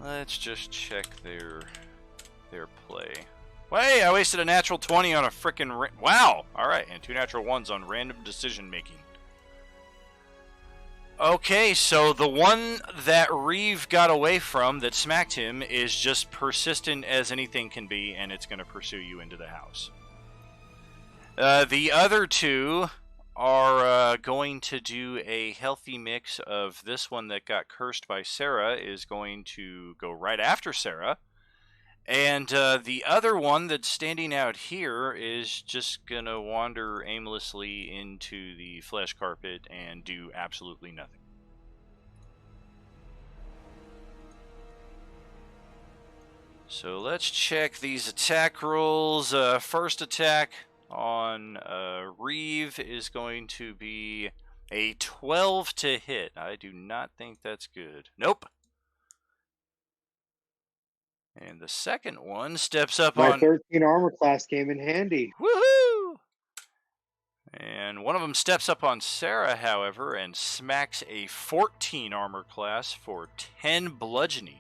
Let's just check their play. Hey, I wasted a natural 20 on a frickin' wow! Alright, and 2 natural 1s on random decision making. Okay, so the one that Reeve got away from that smacked him is just persistent as anything can be, and it's going to pursue you into the house. The other 2 are going to do a healthy mix of this one that got cursed by Sarah is going to go right after Sarah. And the other one that's standing out here is just going to wander aimlessly into the flesh carpet and do absolutely nothing. So let's check these attack rolls. First attack on Reeve is going to be a 12 to hit. I do not think that's good. Nope. And the second one steps up My on... 13 armor class came in handy. Woohoo! And one of them steps up on Sarah, however, and smacks a 14 armor class for 10 bludgeoning.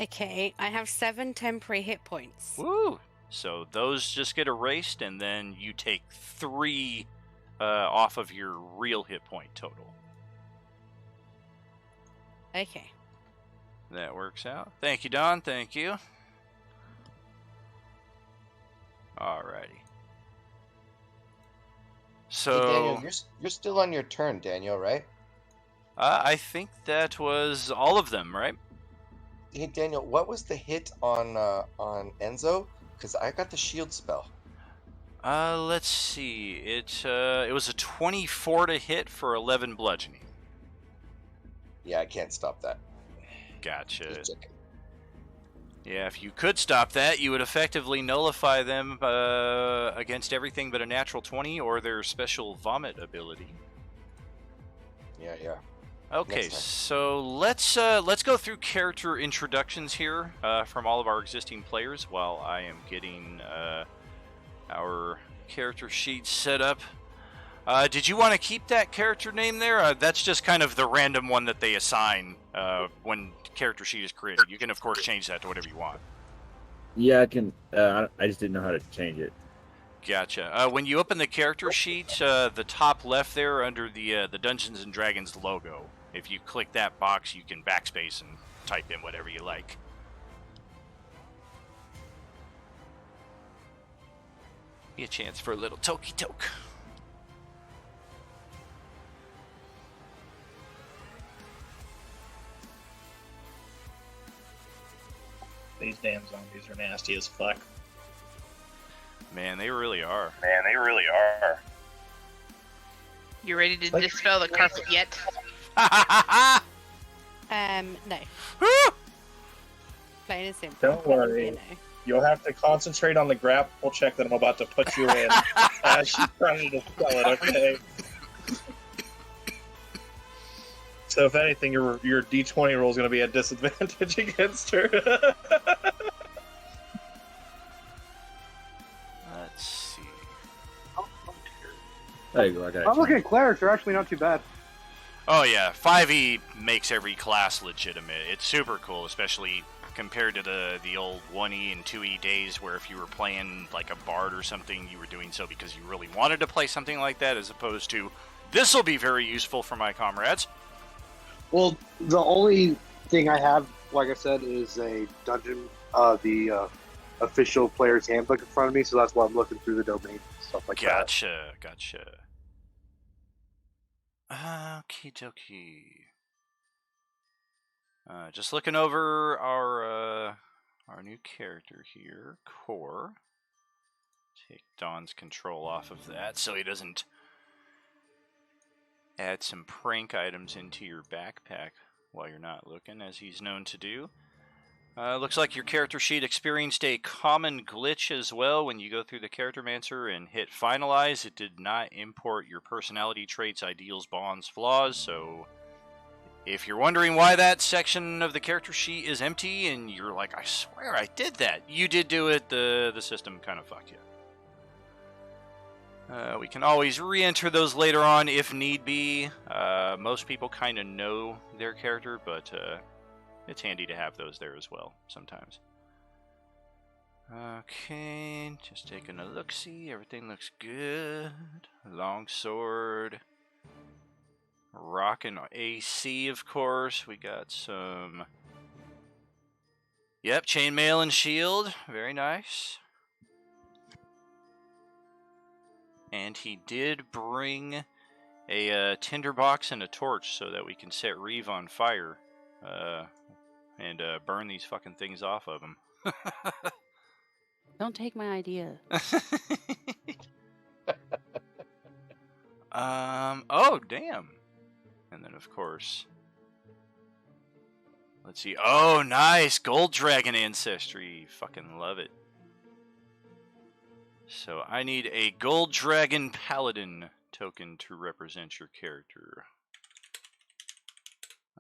Okay, I have 7 temporary hit points. Woo! So those just get erased, and then you take 3 off of your real hit point total. Okay. That works out. Thank you, Don. Thank you. Alrighty. So, Hey, Daniel, you're still on your turn, Daniel, right? I think that was all of them, right? Hey, Daniel, what was the hit on Enzo? Because I got the shield spell. Let's see. It was a 24 to hit for 11 bludgeoning. Yeah, I can't stop that. Gotcha. Just checking. Yeah, if you could stop that, you would effectively nullify them against everything but a natural 20 or their special vomit ability. Yeah. Okay, Next time. so let's go through character introductions here from all of our existing players while I am getting our character sheet set up. Did you want to keep that character name there? That's just kind of the random one that they assign when character sheet is created. You can of course change that to whatever you want. Yeah, I can. I just didn't know how to change it. Gotcha. When you open the character sheet, the top left there under the Dungeons and Dragons logo, if you click that box, you can backspace and type in whatever you like. Be a chance for a little toky toke. These damn zombies are nasty as fuck. Man, they really are. You ready to dispel the carpet yet? No. Plain and simple. Don't worry. You know. You'll have to concentrate on the grapple check that I'm about to put you in as she's trying to spell it, okay? So if anything, your D20 roll is going to be at disadvantage against her. Let's see. There you go. I got it. I'm looking at clerics. They're actually not too bad. Oh yeah, 5e makes every class legitimate. It's super cool, especially compared to the old 1e and 2e days where if you were playing like a bard or something, you were doing so because you really wanted to play something like that, as opposed to, this will be very useful for my comrades. Well, the only thing I have, like I said, is a dungeon, the official player's handbook in front of me, so that's why I'm looking through the domain and stuff like that. Gotcha. Okie dokie. Just looking over our new character here, Core. Take Don's control off of that so he doesn't add some prank items into your backpack while you're not looking, as he's known to do. Looks like your character sheet experienced a common glitch as well when you go through the Charactermancer and hit finalize. It did not import your personality traits, ideals, bonds, flaws, so if you're wondering why that section of the character sheet is empty and you're like, I swear I did that, you did do it, the system kind of fucked you. We can always re-enter those later on if need be. Most people kind of know their character, but it's handy to have those there as well sometimes. Okay, just taking a look-see. Everything looks good. Long sword. Rockin' AC, of course. We got some... Yep, chainmail and shield. Very nice. And he did bring a tinderbox and a torch so that we can set Reeve on fire and burn these fucking things off of him. Don't take my idea. Oh, damn. And then, of course, let's see. Oh, nice. Gold Dragon Ancestry. Fucking love it. So I need a Gold Dragon Paladin token to represent your character.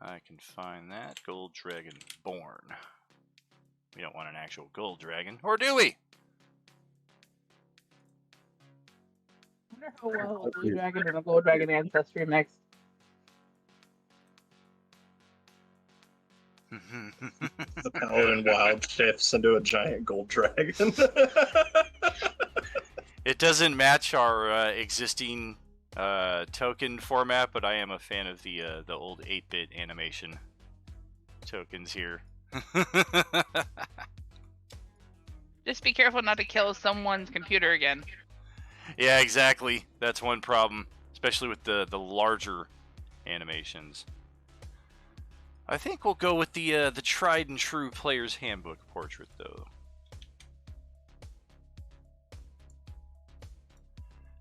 I can find that. Gold Dragon Born. We don't want an actual gold dragon, or do we? I wonder how well a blue dragon and a gold dragon ancestry mix. The paladin wild shifts into a giant gold dragon. It doesn't match our existing token format, but I am a fan of the old 8-bit animation. tokens here. Just be careful not to kill someone's computer again. Yeah, exactly. That's one problem, especially with the larger animations. I think we'll go with the tried and true player's handbook portrait, though.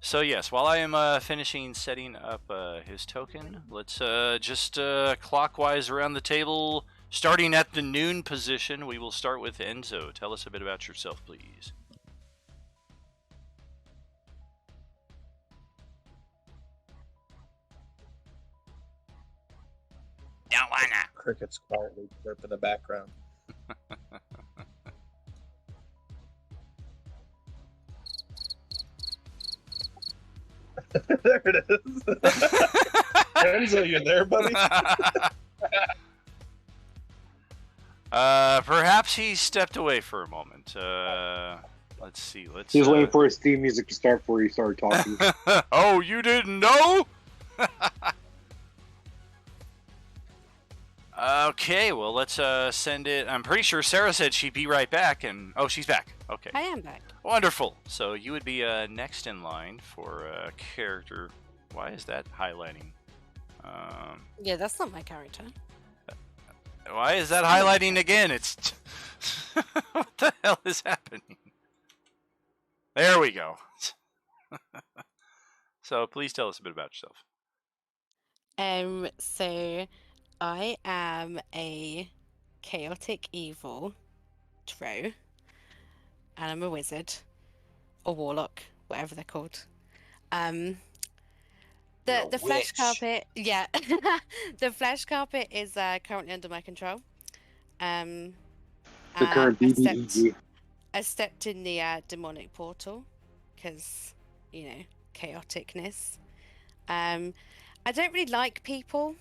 So yes, while I am finishing setting up his token, let's just clockwise around the table, starting at the noon position. We will start with Enzo. Tell us a bit about yourself, please. Don't wanna. Crickets quietly chirp in the background. There it is. Enzo, you there, buddy? Perhaps he stepped away for a moment. Let's see. He's waiting for his theme music to start before he started talking. Oh, you didn't know? Okay, well, let's send it. I'm pretty sure Sarah said she'd be right back, and oh, she's back. Okay. I am back. Wonderful. So you would be next in line for character. Why is that highlighting? Yeah, that's not my character. Why is that highlighting again? It's what the hell is happening? There we go. So please tell us a bit about yourself. So I am a chaotic evil drow, and I'm a wizard or warlock, whatever they're called. The flesh carpet, yeah, the flesh carpet is currently under my control. The current BBEG. I stepped in the demonic portal because, you know, chaoticness. I don't really like people.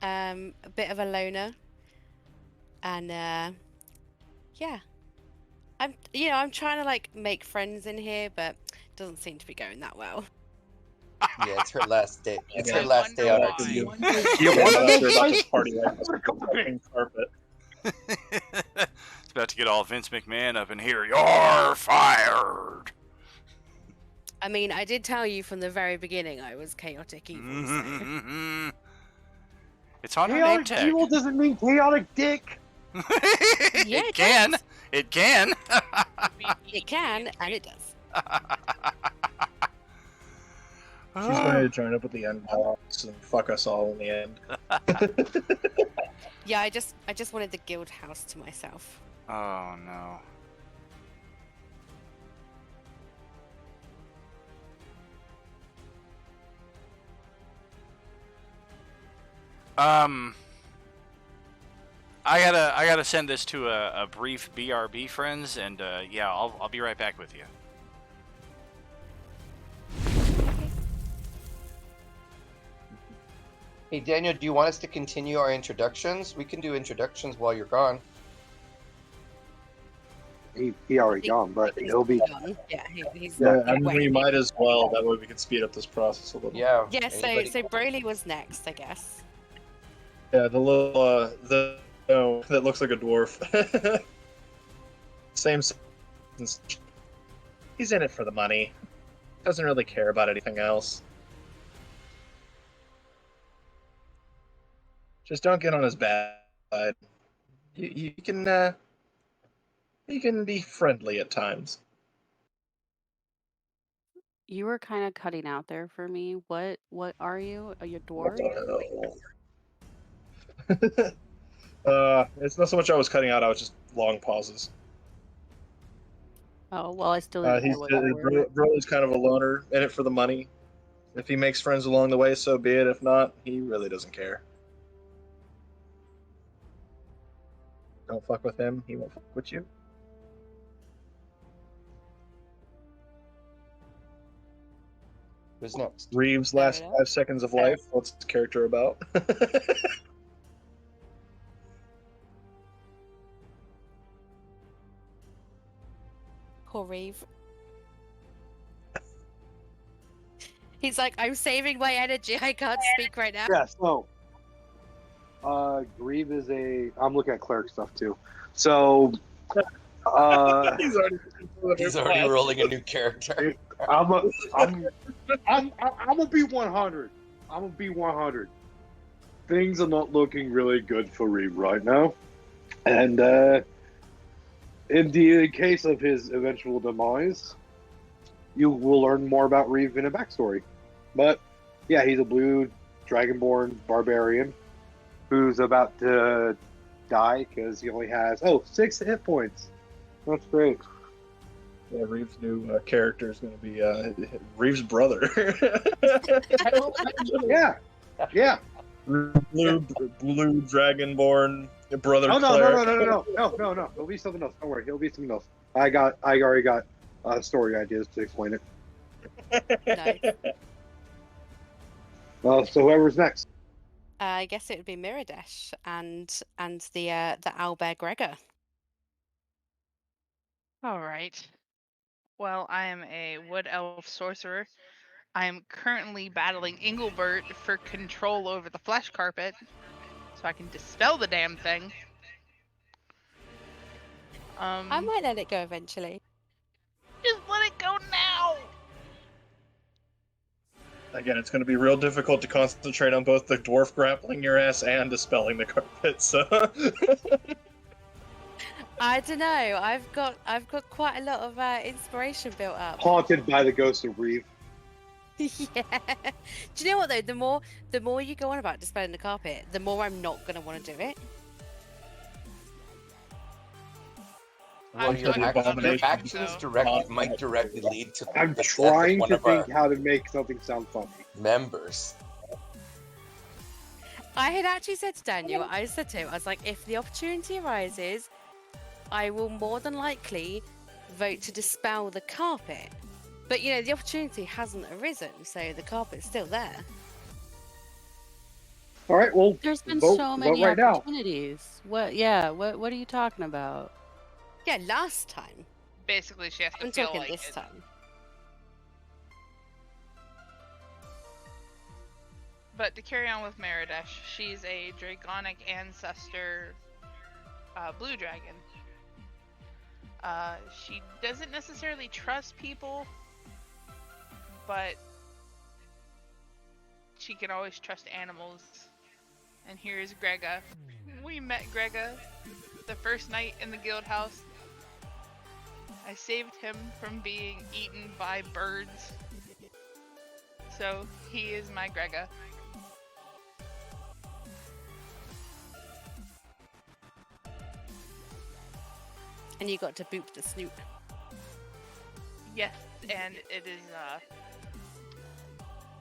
A bit of a loner, and yeah, I'm trying to like make friends in here, but it doesn't seem to be going that well. Yeah, it's her last day. It's her last day on our team. You want to about this party like this fucking carpet. It's about to get all Vince McMahon up in here. You're fired. I mean, I did tell you from the very beginning I was chaotic evil. So. It's on her name Chaotic tag. evil doesn't mean chaotic dick. Yeah, it can. does. It can. It can, and it does. She's ready to join up with the end boss and fuck us all in the end. Yeah, I just wanted the guild house to myself. Oh no. I gotta send this to a brief BRB, friends, and yeah, I'll be right back with you. Hey Daniel, do you want us to continue our introductions? We can do introductions while you're gone. He already gone, but he'll be. Yeah, he's. Yeah, I mean, we might as well. That way we can speed up this process a little. Yeah. Yeah, so Broly was next, I guess. Yeah, the little that looks like a dwarf. Same. He's in it for the money. Doesn't really care about anything else. Just don't get on his bad side. You can be friendly at times. You were kind of cutting out there for me. What are you? Are you a dwarf? It's not so much I was cutting out. I was just long pauses. Oh well, I still didn't know what you were. Broly's kind of a loner, in it for the money. If he makes friends along the way, so be it. If not, he really doesn't care. Don't fuck with him, he won't fuck with you. Who's next? Reeves' last 5 seconds of life. What's his character about? Poor Reeve. He's like, I'm saving my energy. I can't speak right now. Yeah, so Grieve is a. I'm looking at cleric stuff too. So, He's already rolling a new character. I'm gonna be 100. I'm gonna be 100. Things are not looking really good for Reeve right now, and in the case of his eventual demise, you will learn more about Reeve in a backstory. But yeah, he's a blue dragonborn barbarian who's about to die because he only has 6 hit points. That's great. Yeah, Reeves' new character is going to be Reeves' brother. Yeah. Blue dragonborn brother. Oh cleric. no. It'll be something else. Don't worry, it'll be something else. I already got story ideas to explain it. Nice. So whoever's next. I guess it would be Miradesh and the owlbear Gregor. All right. Well, I am a wood elf sorcerer. I am currently battling Engelbert for control over the flesh carpet, so I can dispel the damn thing. I might let it go eventually. Just let it go now. Again, it's going to be real difficult to concentrate on both the dwarf grappling your ass and dispelling the carpet. So I don't know. I've got quite a lot of inspiration built up. Haunted by the ghost of Reeve. Yeah. Do you know what though? The more you go on about dispelling the carpet, the more I'm not gonna want to do it. Well, your actions might directly lead to I'm the death trying of one to of our think how to make something sound funny. members. I had actually said to Daniel, I said to him, I was like, if the opportunity arises, I will more than likely vote to dispel the carpet. But you know, the opportunity hasn't arisen, so the carpet's still there. All right, well, There's been vote, so many vote right now. opportunities. What? Yeah. What are you talking about? Yeah, last time. Basically, she has to I'm feel talking like this it. time. But to carry on with Miradesh, she's a draconic ancestor blue dragon. She doesn't necessarily trust people, but she can always trust animals. And here's Grega. We met Grega the first night in the guild house. I saved him from being eaten by birds. So he is my Grega. And you got to boop the snoot. Yes, and it is,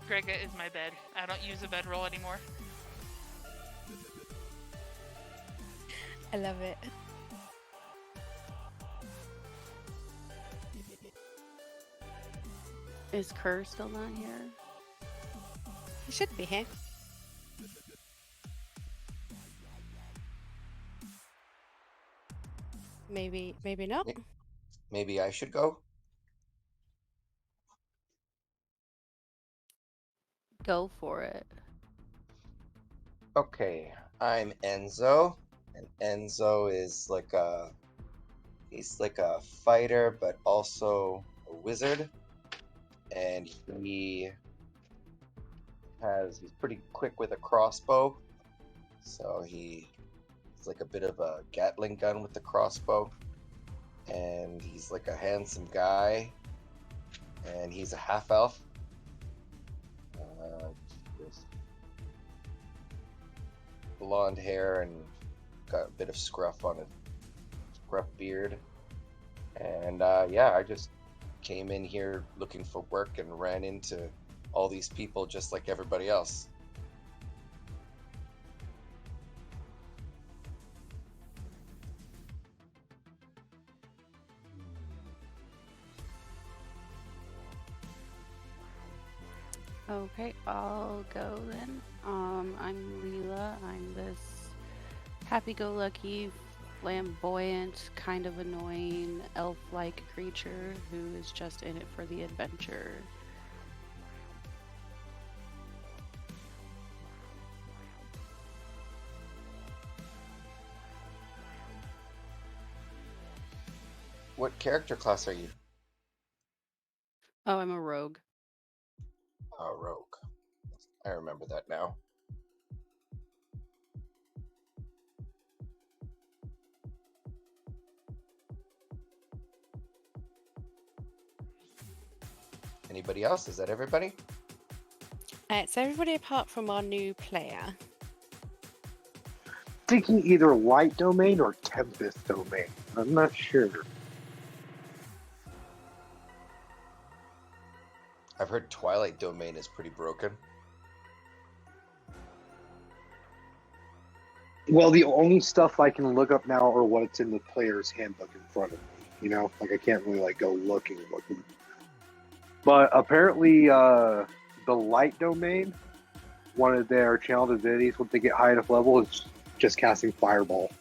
Grega is my bed. I don't use a bedroll anymore. I love it. Is Kerr still not here? He should be here. Maybe not. Maybe I should go. Go for it. Okay, I'm Enzo, and Enzo is he's like a fighter, but also a wizard, and he's pretty quick with a crossbow, so he's like a bit of a Gatling gun with the crossbow, and he's like a handsome guy, and he's a half elf. Just blonde hair and got a bit of scruff on it, scruff beard, and I just came in here looking for work and ran into all these people just like everybody else. Okay, I'll go then. I'm Leela. I'm this happy-go-lucky, flamboyant, kind of annoying, elf-like creature who is just in it for the adventure. What character class are you? Oh, I'm a rogue. Oh, rogue. I remember that now. Anybody else? Is that everybody? It's everybody apart from our new player. Thinking either light domain or tempest domain. I'm not sure. I've heard Twilight Domain is pretty broken. Well, the only stuff I can look up now are what's in the player's handbook in front of me. You know, like I can't really like go looking. But apparently, the light domain, one of their channel divinities, when they get high enough level, is just casting fireball.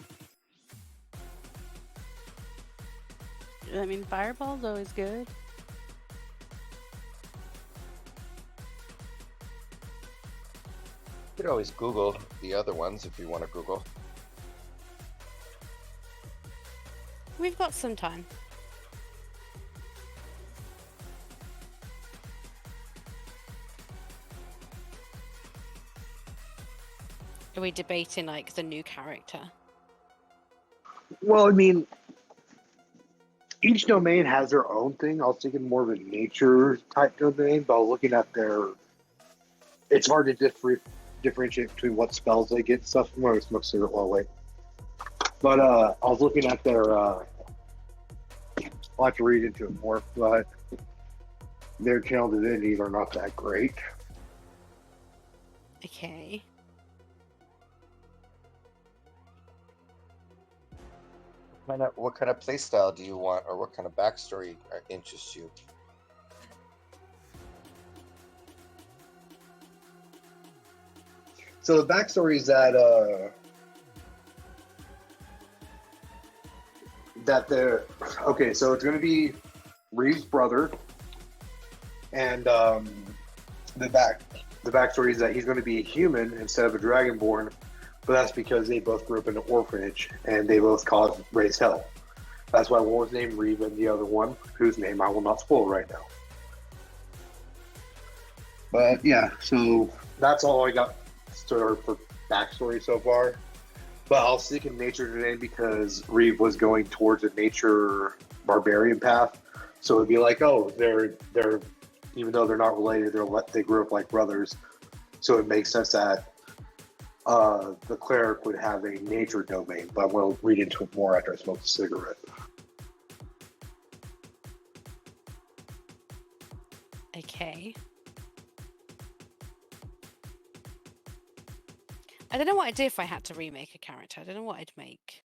I mean, fireball's always good. You could always Google the other ones if you want to Google. We've got some time. Are we debating like the new character? Well, I mean, each domain has their own thing. I was thinking more of a nature type domain, but looking at their, it's hard to differentiate between what spells they get and stuff. I'm going to smoke cigarette while I wait. But I was looking at their, I'll have to read into it more, but their channel divinities are not that great. Okay. What kind of play style do you want, or what kind of backstory interests you? So the backstory is that okay. So it's going to be Reeve's brother, and the backstory is that he's going to be a human instead of a dragonborn, but that's because they both grew up in an orphanage and they both raised hell. That's why one was named Reeve and the other one, whose name I will not spoil right now. But yeah, so that's all I got for backstory so far. But I'll stick in nature today because Reeve was going towards a nature barbarian path. So it'd be like, oh, they're even though they're not related, they grew up like brothers. So it makes sense that the cleric would have a nature domain. But I'm going to read into it more after I smoke a cigarette. Okay. I don't know what I'd do if I had to remake a character. I don't know what I'd make.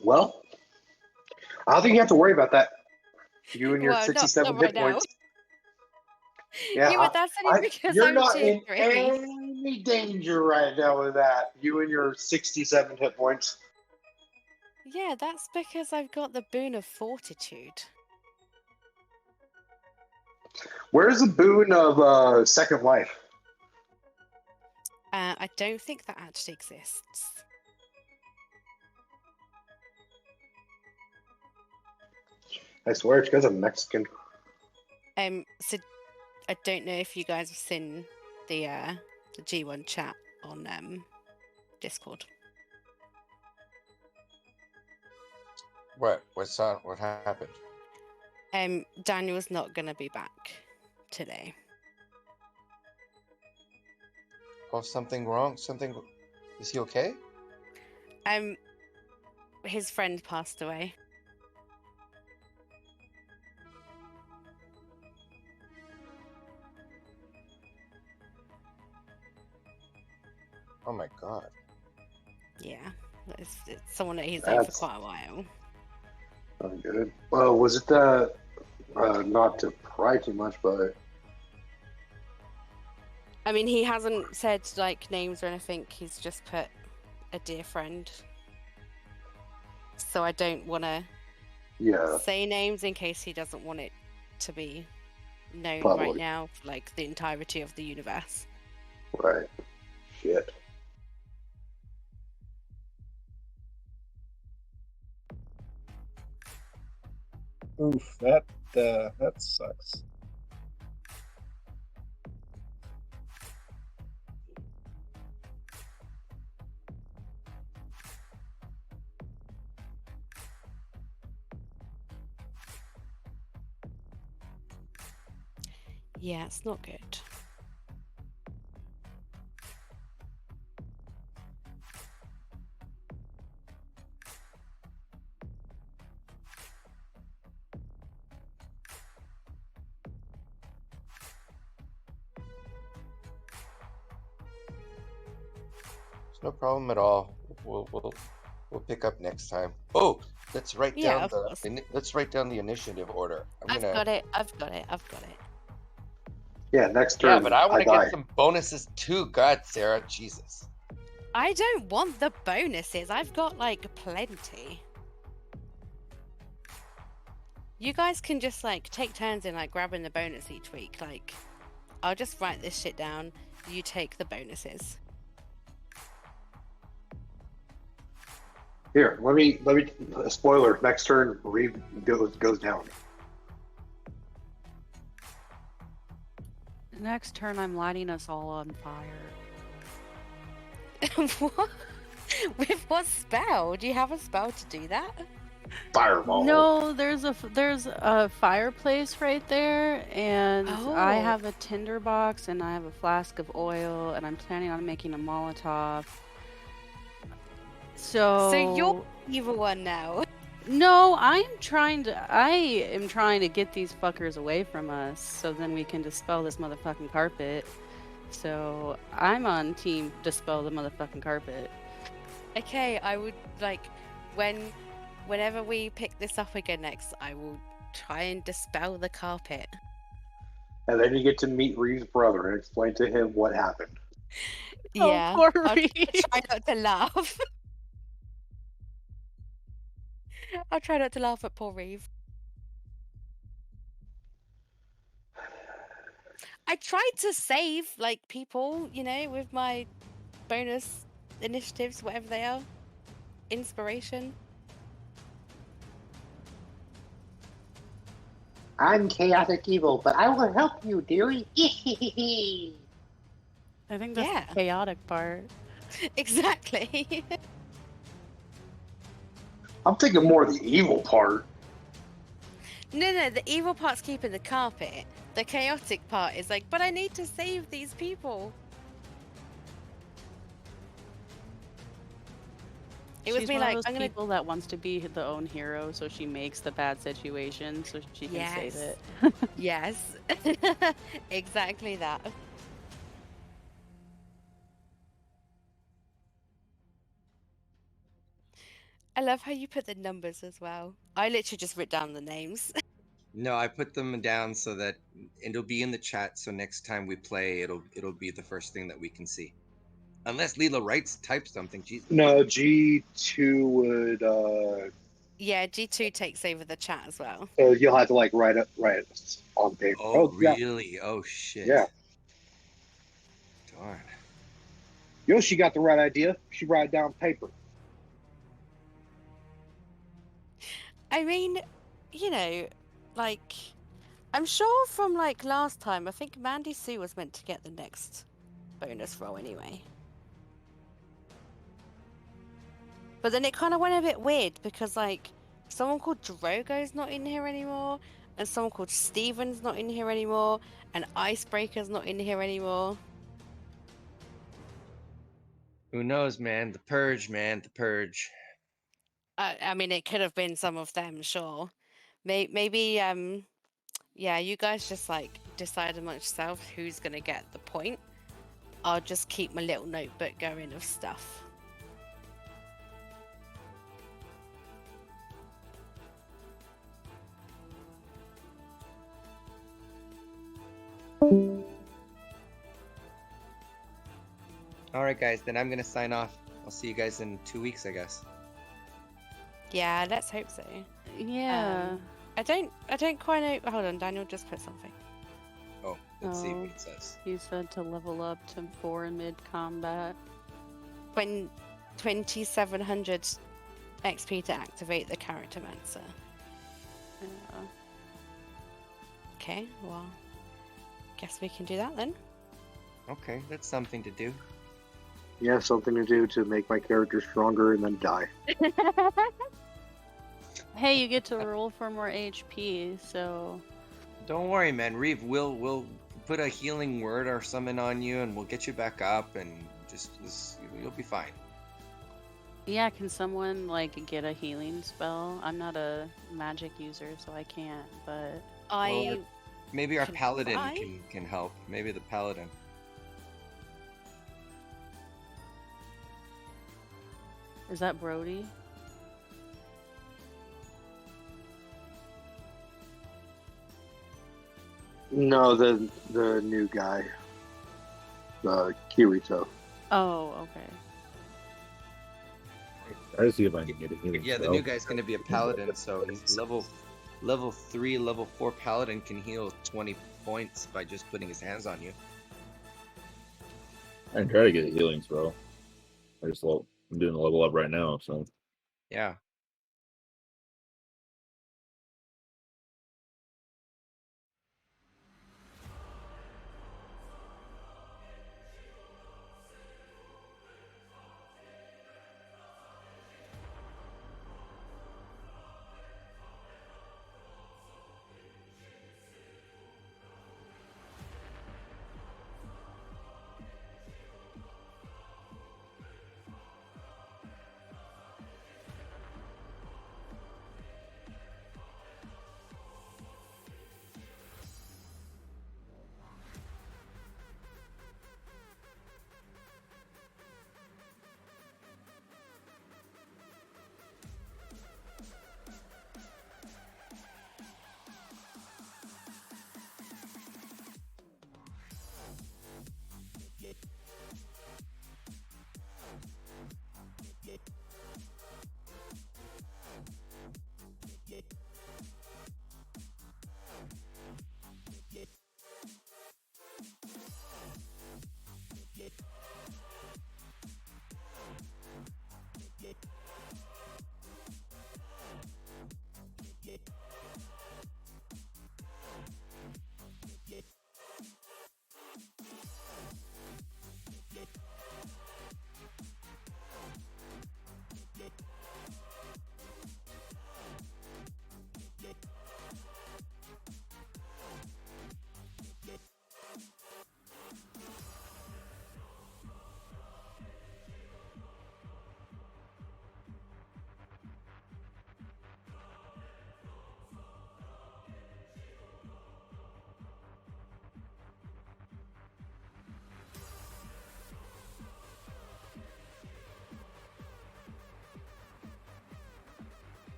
Well, I don't think you have to worry about that. You and your Well, 67 not right hit points. Yeah, but that's only because you're I'm not tier in 3. any danger right now with that. You and your 67 hit points. Yeah, that's because I've got the boon of fortitude. Where's the boon of second life? I don't think that actually exists. I swear it's because I'm Mexican. So I don't know if you guys have seen the G1 chat on Discord. What's on? What happened? Daniel's not gonna be back today. Oh, something wrong? Is he okay? His friend passed away. Oh my god. Yeah, it's someone that he's known for That's- quite a while. Oh, good. Well, was it not to pry too much, but I mean, he hasn't said like names or anything. He's just put a dear friend. So I don't want to yeah, say names in case he doesn't want it to be known Public. right now for like the entirety of the universe. right. Shit. Oof, that sucks. Yeah, it's not good. It's no problem at all. We'll pick up next time. Oh, let's write Yeah, down of course. let's write down the initiative order. I've got it. I've got it. Yeah, next turn. Yeah, but I want to die. get some bonuses too. God, Sarah, Jesus. I don't want the bonuses. I've got like plenty. You guys can just like take turns in like grabbing the bonus each week. Like, I'll just write this shit down. You take the bonuses. Here, let me. Spoiler. Next turn, Reeve goes down. Next turn, I'm lighting us all on fire. What? With what spell? Do you have a spell to do that? Fireball. No, there's a fireplace right there, and I Oh. have a tinder box, and I have a flask of oil, and I'm planning on making a Molotov. So you're the evil one now. No, I am trying to get these fuckers away from us, so then we can dispel this motherfucking carpet. So I'm on team dispel the motherfucking carpet. Okay, I would like whenever we pick this up again next, I will try and dispel the carpet. And then you get to meet Reeve's brother and explain to him what happened. Yeah, poor I'll Reeve. try not to laugh. I'll try not to laugh at poor Reeve. I tried to save like people, you know, with my bonus initiatives, whatever they are. Inspiration. I'm chaotic evil, but I will help you, dearie. I think that's Yeah. the chaotic part. Exactly. I'm thinking more of the evil part. No, the evil part's keeping the carpet. The chaotic part is like, but I need to save these people. It was She's me one like, of those I'm gonna. people that wants to be the own hero, so she makes the bad situation so she can save Yes. it. Yes. Exactly that. I love how you put the numbers as well. I literally just wrote down the names. No, I put them down so that it'll be in the chat. So next time we play, it'll be the first thing that we can see. Unless Leela types something. Jesus. No, G2 would. Yeah, G2 takes over the chat as well. So you'll have to like write it on paper. Oh, Yeah. really? Oh, shit. Yeah. Darn. Yoshi got the right idea. She write it down on paper. I mean, you know, like, I'm sure from like last time, I think Mandy Sue was meant to get the next bonus roll anyway. But then it kind of went a bit weird because like someone called Drogo's not in here anymore, and someone called Steven's not in here anymore, and Icebreaker's not in here anymore. Who knows, man? The Purge, man. The Purge. I mean, it could have been some of them, sure. Maybe, yeah, you guys just like decide amongst yourselves who's gonna get the point. I'll just keep my little notebook going of stuff. All right, guys. Then I'm gonna sign off. I'll see you guys in 2 weeks, I guess. Yeah, let's hope so. Yeah. I don't quite know. Hold on, Daniel just put something. Oh, let's see Oh. what it says. You said to level up to 4 in mid combat. When 2700 XP to activate the character mancer. Okay, well, guess we can do that then. Okay, that's something to do. Yeah, something to do to make my character stronger and then die. Hey, you get to roll for more HP, so Don't worry, man. Reeve, we'll put a healing word or something on you, and we'll get you back up, and you'll be fine. yeah. Can someone like get a healing spell? I'm not a magic user, so I can't. But I Maybe our Can paladin try. can help. Maybe the paladin. is that Brody? No, the new guy, Kirito. Oh, okay. I see if I can get a healing Yeah, the spell. new guy's gonna be a paladin, so he's level 3, level 4 paladin can heal 20 points by just putting his hands on you. I can try to get a healing spell. I'm doing a level up right now, so Yeah.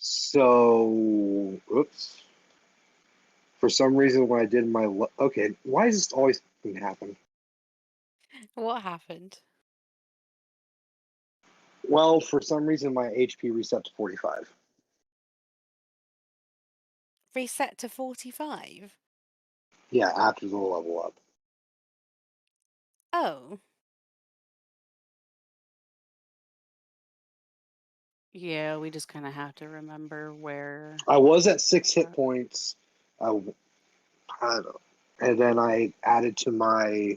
So, oops. For some reason, when I did my okay, why does this always happen? What happened? Well, for some reason, my HP reset to 45. Reset to 45? Yeah, after the level up. Oh. Yeah, we just kind of have to remember where. I was at 6 hit points. I don't know. And then I added to my.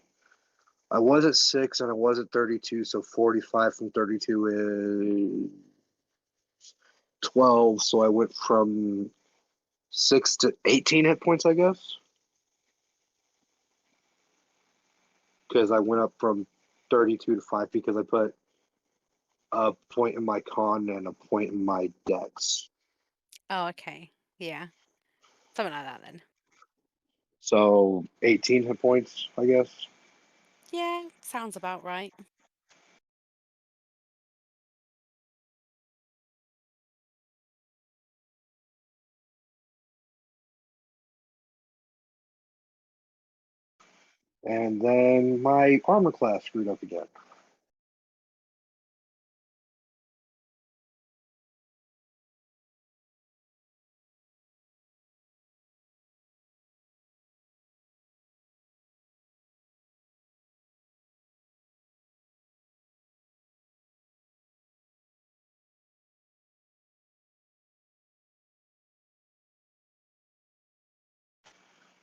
I was at 6 and I was at 32, so 45 from 32 is 12. So I went from 6 to 18 hit points, I guess. Because I went up from 32 to 5 because I put a point in my con and a point in my dex. Oh, okay. Yeah. Something like that then. So 18 hit points, I guess. Yeah, sounds about right. And then my armor class screwed up again.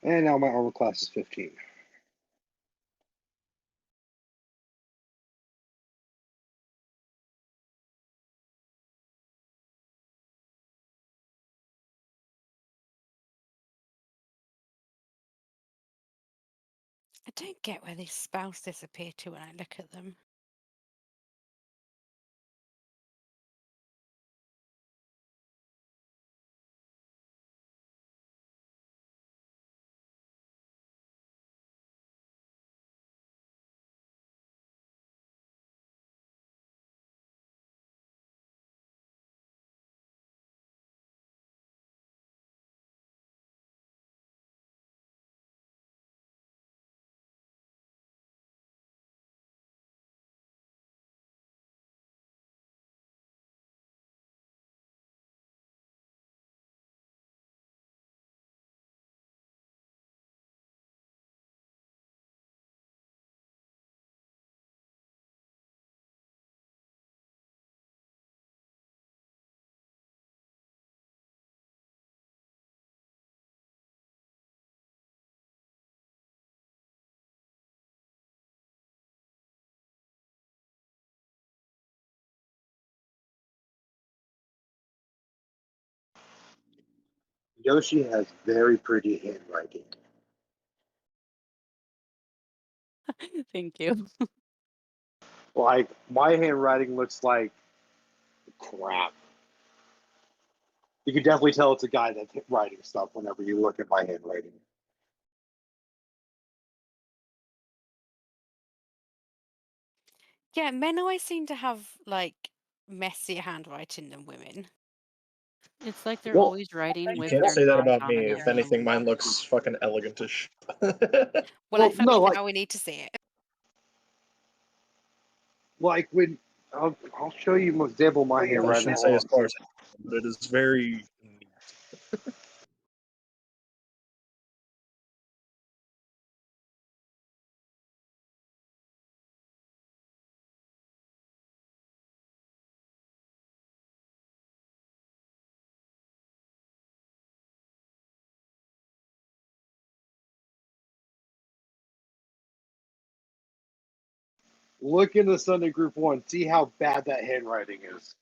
And now my armor class is 15. I don't get where these spells disappear to when I look at them. Yoshi has very pretty handwriting. Thank you. Like, my handwriting looks like crap. You can definitely tell it's a guy that's writing stuff whenever you look at my handwriting. Yeah, men always seem to have like messier handwriting than women. It's like they're Well, always writing You with can't their say that thoughts about on me. it If or something. anything, mine looks fucking elegant as shit. Well, I feel no, like like, now we need to see it. like when I'll show you an example of my I handwriting. shouldn't say as far as, but it is very neat. Look into Sunday Group 1. See how bad that handwriting is.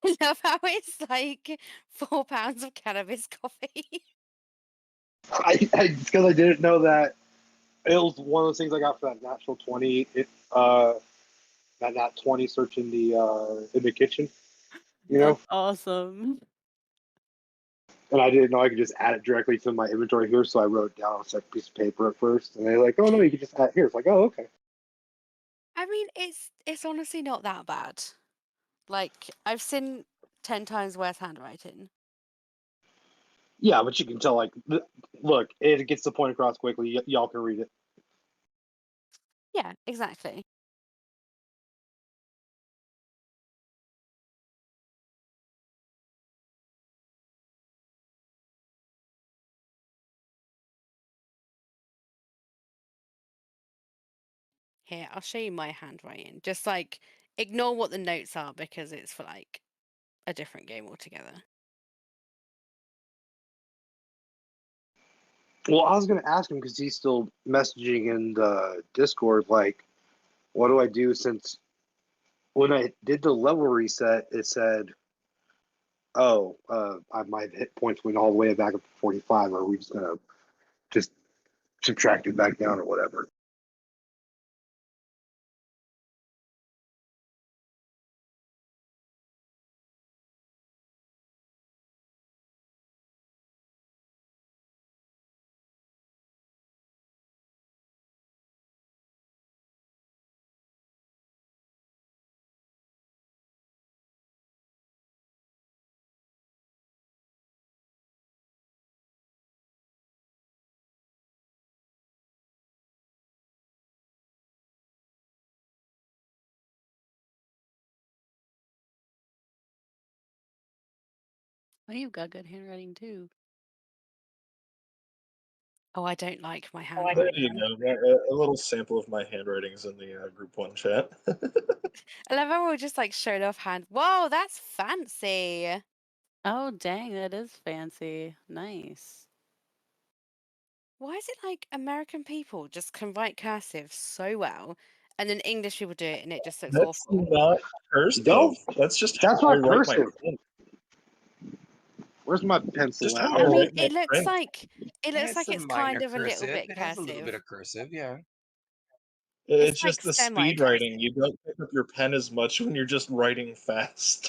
I love how it's like 4 pounds of cannabis coffee. Because I didn't know that it was one of those things I got for that natural 20. That nat 20 search in the kitchen. You know, That's awesome. and I didn't know I could just add it directly to my inventory here, so I wrote it down on a separate piece of paper at first, and they're like, "Oh no, you can just add it here." It's like, "Oh, okay." I mean, it's honestly not that bad. Like I've seen 10 times worse handwriting. Yeah, but you can tell, like, look, it gets the point across quickly. Y'all can read it. Yeah, exactly. Here, I'll show you my handwriting. Just like ignore what the notes are because it's for like a different game altogether. Well, I was gonna ask him because he's still messaging in the Discord. Like, what do I do since when I did the level reset? It said My hit points went all the way back up to 45. Or are we just gonna just subtract it back down or whatever? Oh, you've got good handwriting too. Oh, I don't like my There handwriting. you go. A little sample of my handwriting is in the group one chat. I love how we're just like showing off hand. Whoa, that's fancy. Oh, dang, that is fancy. Nice. Why is it like American people just can write cursive so well, and then English people do it and it just looks That's awful? not cursive. No, That's just that's how I not write my cursive. print. Where's my pencil Just at? how I I mean, write my it looks print. like It has some it's minor kind of a little cursive. bit It has a little bit cursive. of cursive, yeah. It's like just the semi speed writing. You don't pick up your pen as much when you're just writing fast.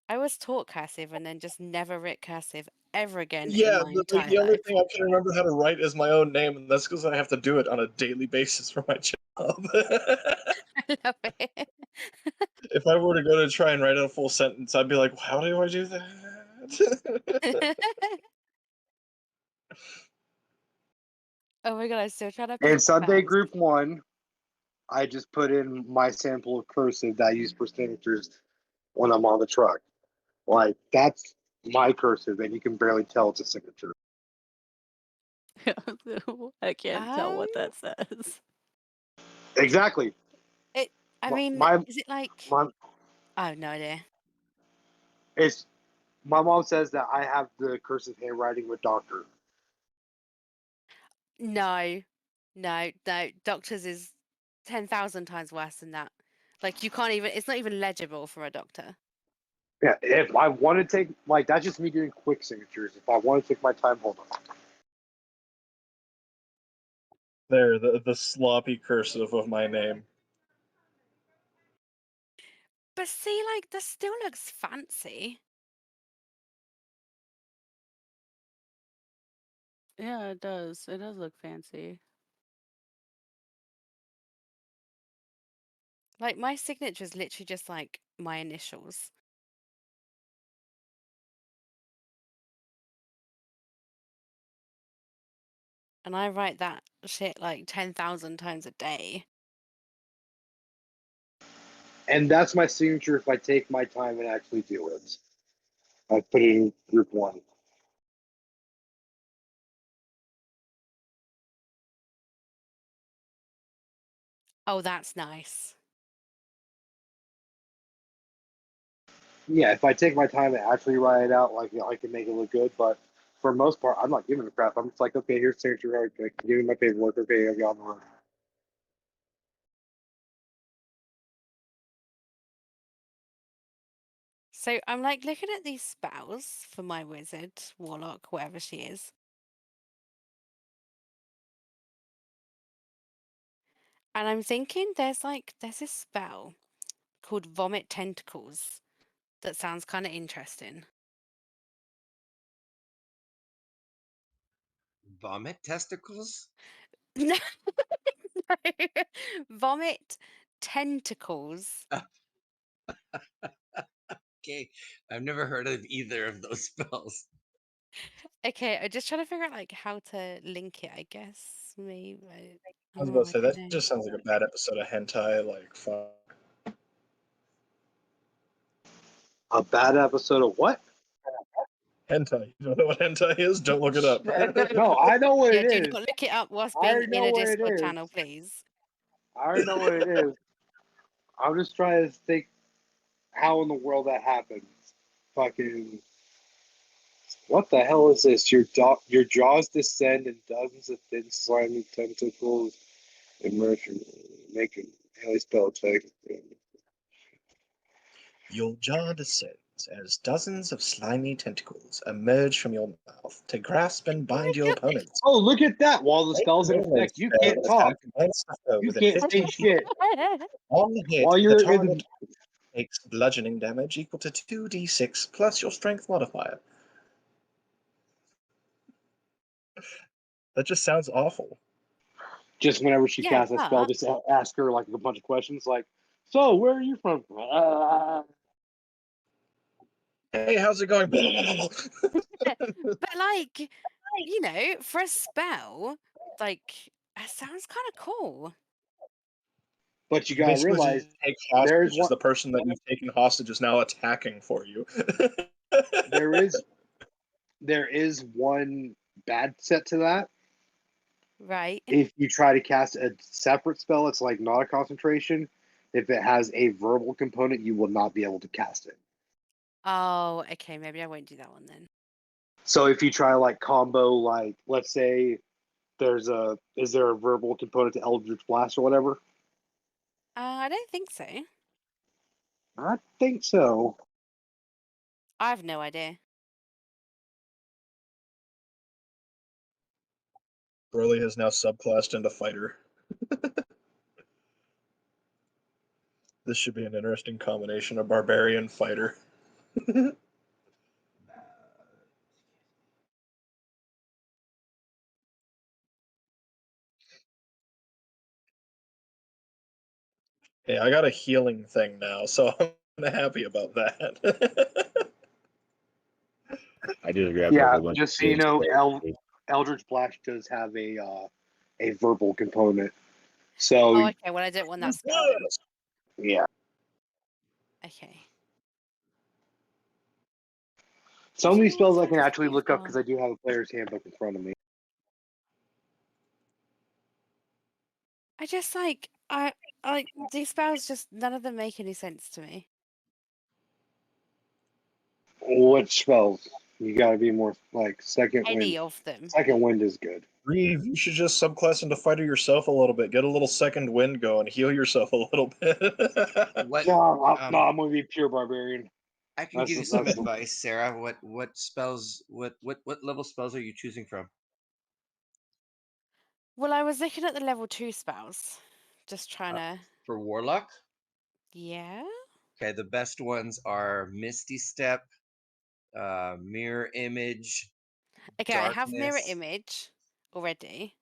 I was taught cursive and then just never writ cursive ever again in Yeah, my like entire the only life. thing I can remember how to write is my own name, and that's because I have to do it on a daily basis for my job. I love it. If I were to go to try and write a full sentence, I'd be like, how do I do that? Oh my god, I'm still trying to In pick Sunday spells. Group 1, I just put in my sample of cursive that I use for signatures when I'm on the truck. Like, that's my cursive, and you can barely tell it's a signature. I can't tell what that says. Exactly. I mean, my, is it like? my, I have no idea. it's, my mom says that I have the cursive handwriting with doctor. No, no. Doctors is 10,000 times worse than that. Like you can't even. It's not even legible for a doctor. Yeah, if I want to take, like, that's just me doing quick signatures. If I want to take my time, hold on. There, the sloppy cursive of my name. But see, like, this still looks fancy. Yeah, it does. It does look fancy. Like, my signature is literally just like my initials. And I write that shit like 10,000 times a day. And that's my signature if I take my time and actually do it. I put it in Group 1. Oh, that's nice. Yeah, if I take my time and actually write it out, like, I can make it look good. But for the most part, I'm not giving a crap. I'm just like, okay, here's signature. Okay, give me my paperwork. Okay, I'll get on the road. So I'm like looking at these spells for my wizard, warlock, whatever she is. And I'm thinking there's this spell called Vomit Tentacles that sounds kind of interesting. Vomit testicles? No, no. Vomit Tentacles. Okay, I've never heard of either of those spells. Okay, I'm just trying to figure out like how to link it, I guess. Maybe I was oh, about to I say, don't that know. just sounds like a bad episode of hentai, like, fuck. A bad episode of what? Hentai. You don't know what hentai is? Don't look it up. No, I know what Yeah, it do is. not look it up whilst I being already in know a what it Discord is. channel, please. I already know what it is. I'm just trying to think how in the world that happens. Fucking, what the hell is this? Your jaws descend and dozens of thin, slimy tentacles emerge from make a spell check. Your jaw descends as dozens of slimy tentacles emerge from your mouth to grasp and bind your opponents. Oh, look at that! While the spell's in effect, you can't talk. You can't say shit. On the hit, While the you're in target takes bludgeoning damage equal to 2d6 plus your strength modifier. That just sounds awful. Just whenever she casts a spell, just ask her like a bunch of questions, like, "So, where are you from?" Hey, how's it going? But like, you know, for a spell, like, it sounds kind of cool. But you gotta Basically, realize just take hostage there's is one. the person that you've taken hostage is now attacking for you. There is one bad set to that. Right. If you try to cast a separate spell, it's like not a concentration. If it has a verbal component, you will not be able to cast it. Oh, okay. Maybe I won't do that one then. So if you try like combo, like let's say is there a verbal component to Eldritch Blast or whatever? I don't think so. I think so. I have no idea. Broly has now subclassed into fighter. This should be an interesting combination of barbarian fighter. Hey, I got a healing thing now, so I'm happy about that. I just grabbed a Yeah, whole bunch just of so you kids know, there. Eldritch Blast does have a verbal component. Oh, So okay. Well, I don't want that spell then. yeah, Okay. some of these spells I can actually look up because I do have a player's handbook in front of me. I just like these spells. Just none of them make any sense to me. What spells? You got to be more like second wind. Any of them. Second wind is good. Reeve, you should just subclass into fighter yourself a little bit. Get a little second wind going. Heal yourself a little bit. What? No, I'm gonna be pure barbarian. I can give you some advice, Sarah. What spells? What level spells are you choosing from? Well, I was looking at the level 2 spells, just trying to. For Warlock? Yeah. Okay, the best ones are Misty Step, Mirror Image. Okay, I have mirror image already.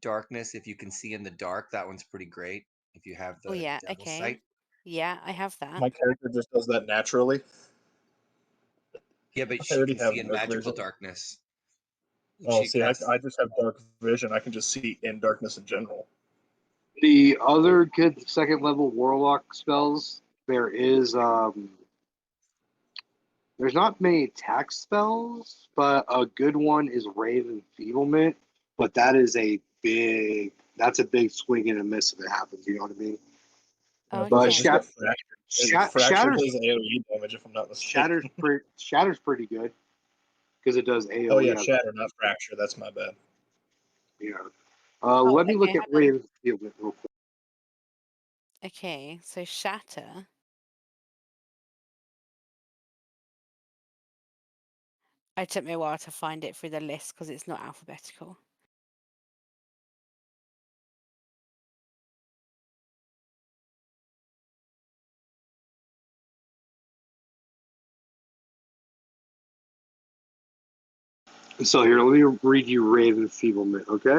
Darkness, if you can see in the dark, that one's pretty great. If you have the Oh yeah. Devil Okay. Sight. Yeah, I have that. My character just does that naturally. Yeah, but I she already can have see in dark magical vision. darkness. Oh, She see, I casts- just have dark vision. I can just see in darkness in general. The other good second level warlock spells, there's not many attack spells, but a good one is Rave Enfeeblement. But that's a big swing and a miss if it happens. You know what I mean? Oh, But Just get fractured. Fracture does AoE damage if I'm not mistaken. Shatter's pretty good because it does AoE. Oh yeah, shatter, not fracture. That's my bad. Yeah. Let me look at Rave Enfeeblement real quick. Okay, so shatter. It took me a while to find it through the list because it's not alphabetical. So here, let me read you Rave Enfeeblement, okay?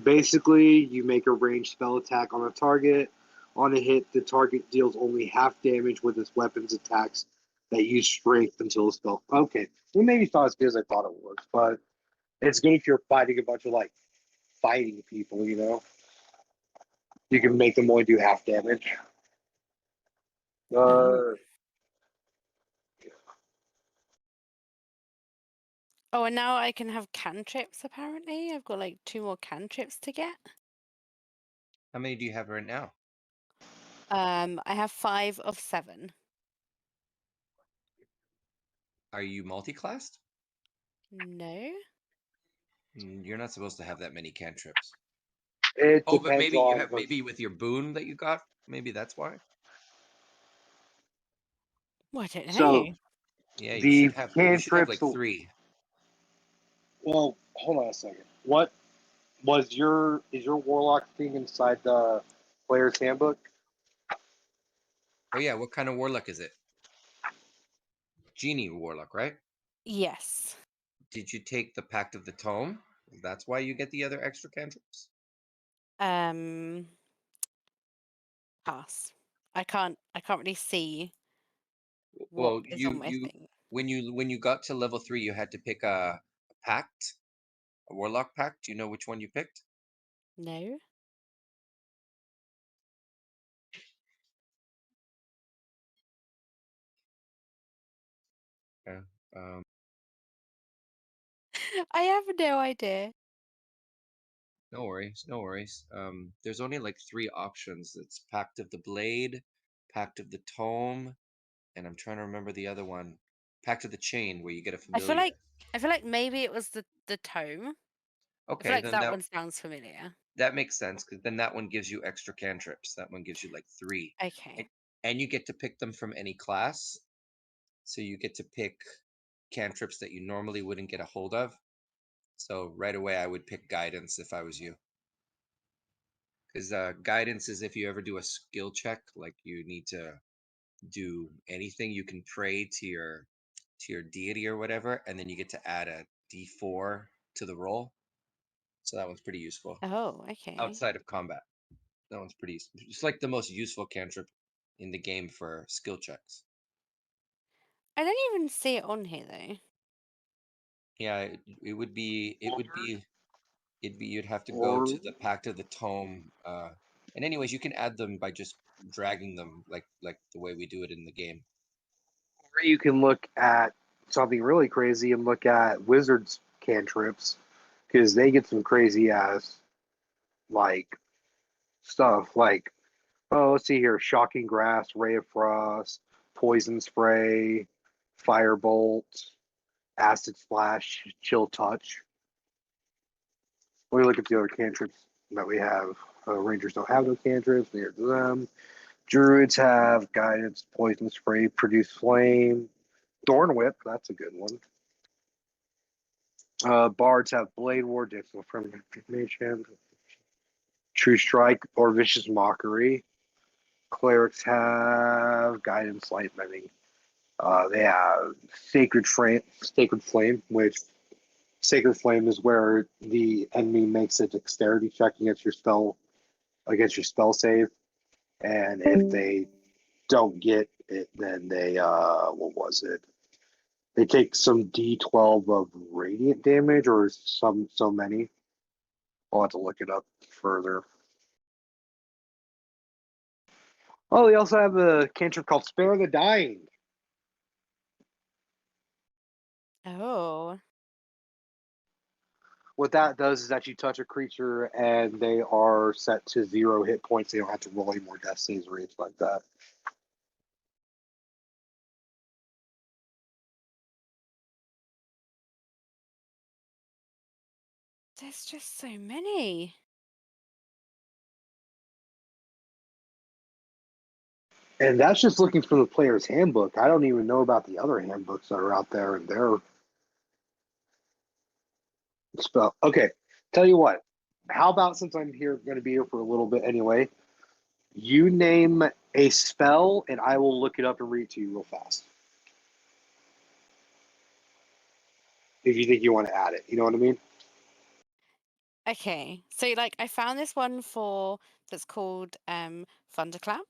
Basically, you make a ranged spell attack on a target. On a hit, the target deals only half damage with its weapons attacks that use strength until the spell. Okay, well, maybe it's not as good as I thought it was, but it's good if you're fighting a bunch of like fighting people. You know, you can make them only do half damage. Oh, and now I can have cantrips, apparently. I've got like 2 more cantrips to get. How many do you have right now? I have 5 of 7. Are you multi-classed? No. You're not supposed to have that many cantrips. It Oh, but depends maybe you on have maybe with your boon that you got. Maybe that's why. Well, I don't know. so Yeah, you the should have. You should have cantrips. like 3. Well, hold on a second. What was is your warlock thing inside the player's handbook? Oh yeah, what kind of warlock is it? Genie warlock, right? Yes. Did you take the Pact of the Tome? That's why you get the other extra cantrips. Pass. I can't really see what Well, is on my thing. when you got to level 3, you had to pick a pact, a warlock pact. Do you know which one you picked? No. Yeah. I have no idea. No worries, no worries. There's only like 3 options. It's Pact of the Blade, Pact of the Tome, and I'm trying to remember the other one. Pact of the Chain, where you get a I familiar. feel like maybe it was the tome. I feel Okay, like then that one sounds familiar. that makes sense because then that one gives you extra cantrips. That one gives you like 3. Okay. And you get to pick them from any class. So you get to pick cantrips that you normally wouldn't get a hold of. So right away, I would pick guidance if I was you. Because guidance is if you ever do a skill check, like you need to do anything, you can pray to your deity or whatever, and then you get to add a D4 to the roll. So that one's pretty useful. Oh, okay. Outside of combat, that one's pretty. It's like the most useful cantrip in the game for skill checks. I don't even see it on here though. Yeah, it would be. You'd have to go Or to the Pact of the Tome. And anyways, you can add them by just dragging them, like the way we do it in the game. or you can look at something really crazy and look at wizards cantrips because they get some crazy ass like stuff like, oh, let's see here: shocking grass, ray of frost, poison spray, firebolt, acid splash, chill touch. Let me look at the other cantrips that we have. Rangers don't have no cantrips. Near to them. Druids have guidance, poison spray, produce flame, thorn whip. That's a good one. Bards have blade ward, difficult from information, true strike, or vicious mockery. Clerics have guidance, light bending. They have sacred flame, which sacred flame is where the enemy makes a dexterity check against your spell save, and if they don't get it, then they what was it? They take some D12 of radiant damage, or so many. I'll have to look it up further. Oh, they also have a cantrip called Spare the Dying. Oh. What that does is that you touch a creature and they are set to 0 hit points. They don't have to roll any more death saves or anything like that. There's just so many. And that's just looking from the player's handbook. I don't even know about the other handbooks that are out there and their spell. Okay, tell you what. How about, since I'm going to be here for a little bit anyway, you name a spell and I will look it up and read it to you real fast. If you think you want to add it, you know what I mean? Okay. So like I found this one that's called Thunderclap.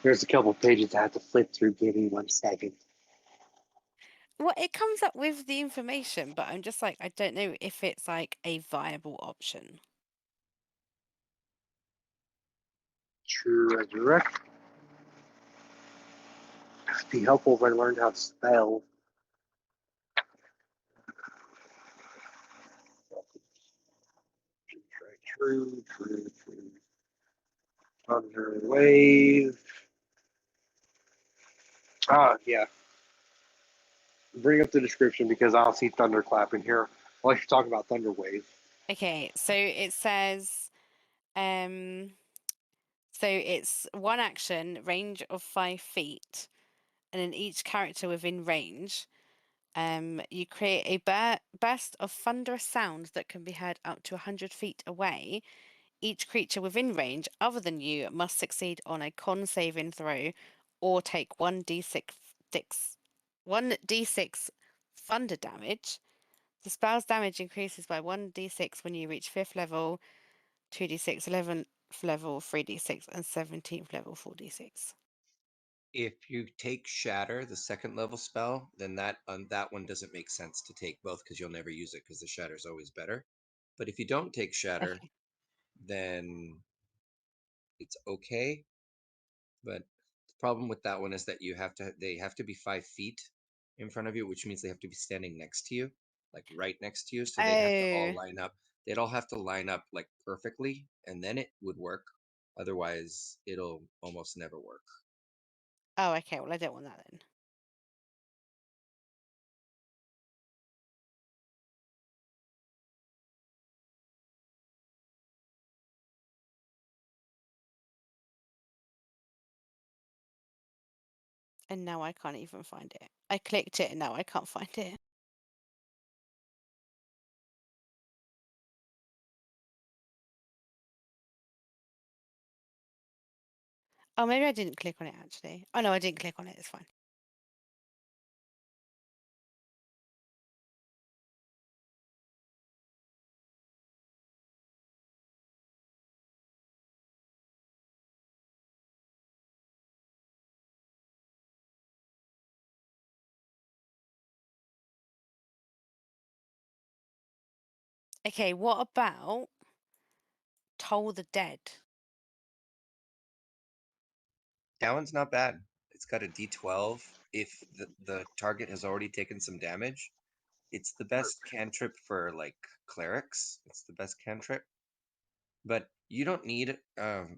There's a couple pages I have to flip through. Give me 1 second. Well, it comes up with the information, but I'm just like, I don't know if it's like a viable option. True Resurrect. It'd be helpful if I learned how to spell. True. Thunder Wave. Yeah. Bring up the description because I don't see Thunderclap in here. Unless you're talking about Thunder Wave. Okay, so it says, so it's one action, range of 5 feet, and in each character within range, you create a burst of thunderous sound that can be heard up to 100 feet away. Each creature within range, other than you, must succeed on a con saving throw, or take 1d6 thunder damage. The spell's damage increases by 1d6 when you reach 5th level, 2d6 11th level, 3d6, and 17th level 4d6. If you take Shatter, the second level spell, then that one doesn't make sense to take both because you'll never use it because the Shatter is always better. But if you don't take Shatter, Okay. then it's okay. But the problem with that one is that they have to be 5 feet in front of you, which means they have to be standing next to you, like right next to you. So they'd have to all Oh. line up. They'd all have to line up like perfectly, and then it would work. Otherwise, it'll almost never work. Oh, okay. Well, I don't want that then. And now I can't even find it. I clicked it and now I can't find it. Oh, maybe I didn't click on it actually. Oh no, I didn't click on it. It's fine. Okay, what about Toll the Dead? That one's not bad. It's got a D12 if the target has already taken some damage. It's the best cantrip for like clerics. It's the best cantrip. But you don't need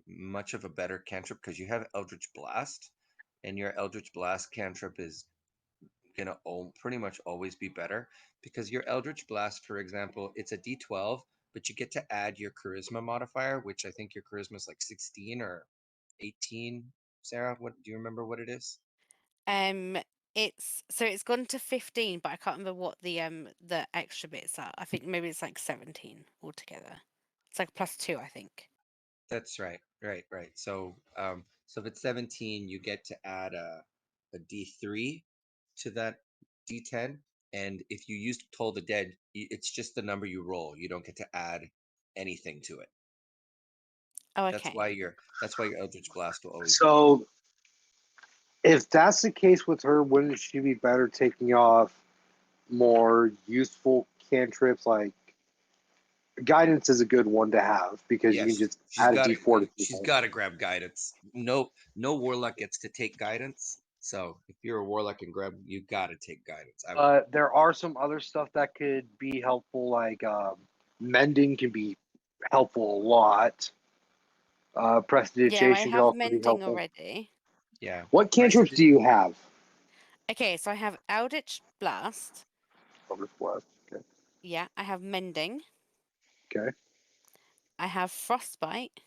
much of a better cantrip because you have Eldritch Blast, and your Eldritch Blast cantrip is gonna pretty much always be better because your Eldritch Blast, for example, it's a D12, but you get to add your Charisma modifier, which I think your Charisma is like 16 or 18. Sarah, what do you remember what it is? It's gone to 15, but I can't remember what the extra bits are. I think maybe it's like 17 altogether. It's like +2, I think. That's right. So if it's 17, you get to add a D3 to that D10, and if you use Toll the Dead, it's just the number you roll. You don't get to add anything to it. Oh, That's okay. why your Eldritch Blast will always. So, if that's the case with her, wouldn't she be better taking off more useful cantrips? Like guidance is a good one to have because you can just add a D4 to She's got to grab guidance. No warlock gets to take guidance. So if you're a warlock and grab, you got to take guidance. There are some other stuff that could be helpful, like mending can be helpful a lot. Prestidigitation Yeah, I can have also be mending helpful. already. Yeah. What cantrips do you have? Okay, so I have Eldritch Blast. Eldritch Blast. Okay. Yeah, I have mending. Okay. I have frostbite.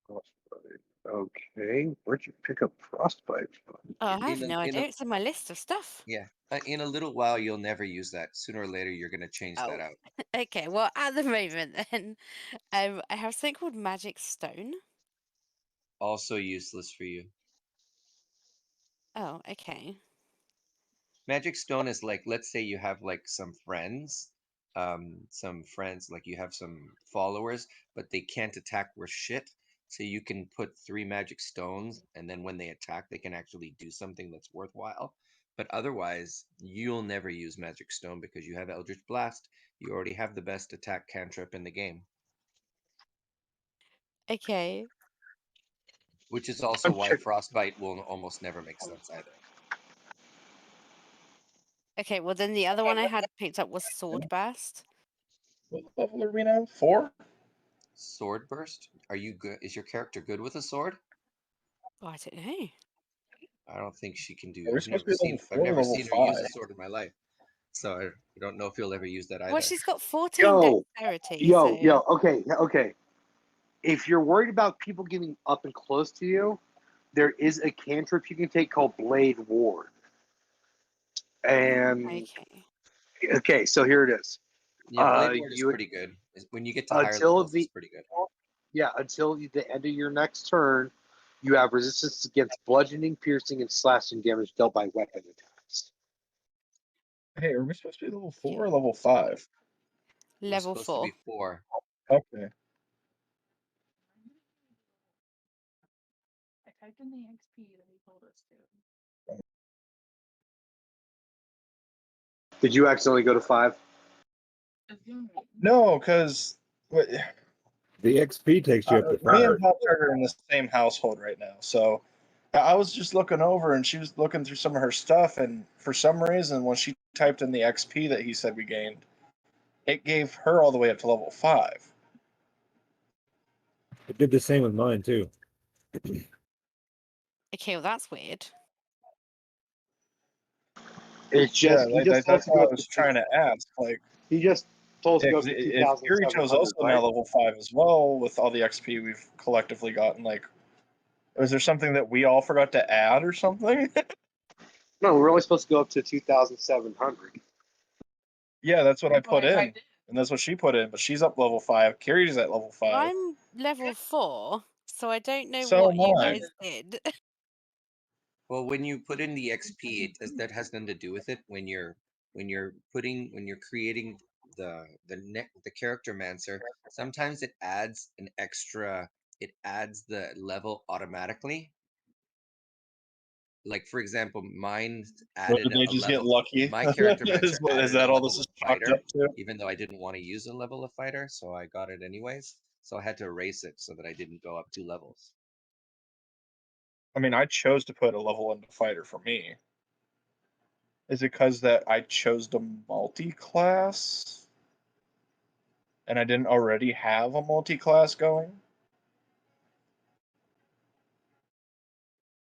Frostbite. Okay. Where'd you pick up frostbite from? Oh, I have no idea. It's in my list of stuff. Yeah. In a little while, you'll never use that. Sooner or later, you're going to change that out. Okay, well, at the moment, then, I have something called Magic Stone. Also useless for you. Oh, okay. Magic Stone is like, let's say you have like some friends, like you have some followers, but they can't attack worth shit. So you can put 3 magic stones, and then when they attack, they can actually do something that's worthwhile. But otherwise, you'll never use Magic Stone because you have Eldritch Blast. You already have the best attack cantrip in the game. Okay. Which is also why Frostbite will almost never make sense either. Okay, well, then the other one I had picked up was Sword Burst. Sword Burst. Okay. Sword Burst is also useless for you. Okay. Sooner or later, you're going to change that out. Sword Burst. Okay. What level are we now? 4? Sword burst. Are you good? Is your character good with a sword? Oh, I don't know. I don't think she can do. Are we supposed to be level 4 I've or never level seen her use 5? a sword in my life, so I don't know if you'll ever use that either. Well, she's got 14 Yo, dexterity. yo, so... yo. Okay. If you're worried about people getting up and close to you, there is a cantrip you can take called Blade Ward. And Okay. so here it is. Yeah, Blade Ward is pretty good. When you get to higher levels, it's pretty good. Yeah, until the end of your next turn, you have resistance against bludgeoning, piercing, and slashing damage dealt by weapon attacks. Hey, are we supposed to be level 4 or level 5? Level We're supposed to be 4. Okay. I typed in the XP that he told us to. Did you accidentally go to 5? No, because the XP takes you up to me 5. and Pop are in the same household right now. So I was just looking over, and she was looking through some of her stuff, and for some reason, when she typed in the XP that he said we gained, it gave her all the way up to level 5. It did the same with mine too. Okay, well that's weird. It's just that's what I was trying to ask. Like, he just told us to go up to if Kirito's 2,700, also right? now level 5 as well, with all the XP we've collectively gotten, like, is there something that we all forgot to add or something? No, we're only supposed to go up to 2,700. Yeah, that's what I put in, and that's what she put in. But she's up level 5. Kiri's at level 5. I'm level 4, so I don't know So what am you I. guys did. Well, when you put in the XP, that has nothing to do with it. When you're creating the character mancer, sometimes it adds an extra. It adds the level automatically. Like for example, mine added Did they a just level. get lucky? My character mancer Is that all this level is of chalked fighter, up to? even though I didn't want to use a level of fighter, so I got it anyways. So I had to erase it so that I didn't go up 2 levels. I mean, I chose to put a level into fighter for me. Is it because that I chose the multi-class? And I didn't already have a multi-class going?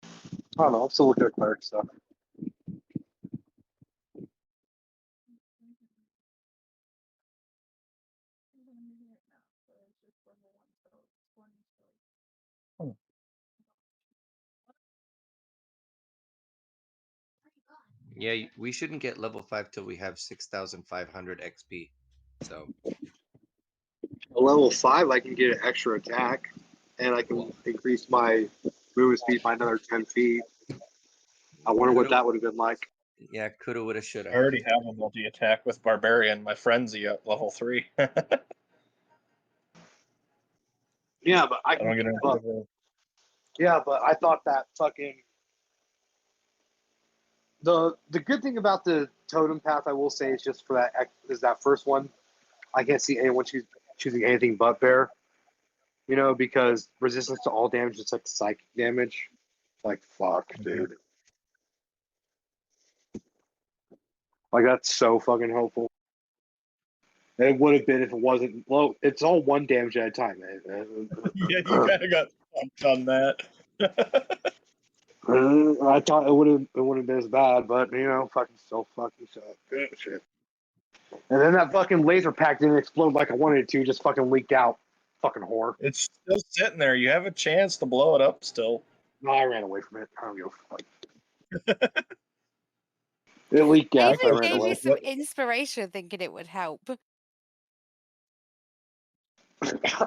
I don't know. I'm still looking at cleric stuff. Yeah, we shouldn't get level 5 till we have 6,500 XP. So At level 5, I can get an extra attack, and I can increase my movement speed by another 10 feet. I wonder what that would have been like. Yeah, coulda, woulda, I shoulda. already have a multi-attack with Barbarian, my Frenzy at level 3. Yeah, but I can. don't get Yeah, but I thought that fucking the good thing about the totem path, I will say, is just for that first one. I can't see anyone choosing anything but bear. You know, because resistance to all damage is like psychic damage. Like fuck, dude. Like that's so fucking hopeful. It would have been if it wasn't. Well, it's all 1 damage at a time, man. Yeah, you kind of got pumped on that. I thought it wouldn't been as bad, but you know, fucking still fucking suck. Shit. And then that fucking laser pack didn't explode like I wanted it to, just fucking leaked out. Fucking whore. It's still sitting there. You have a chance to blow it up still. No, I ran away from it. I don't give a fuck. It leaked gas. I Even ran gave away. you some inspiration thinking it would help.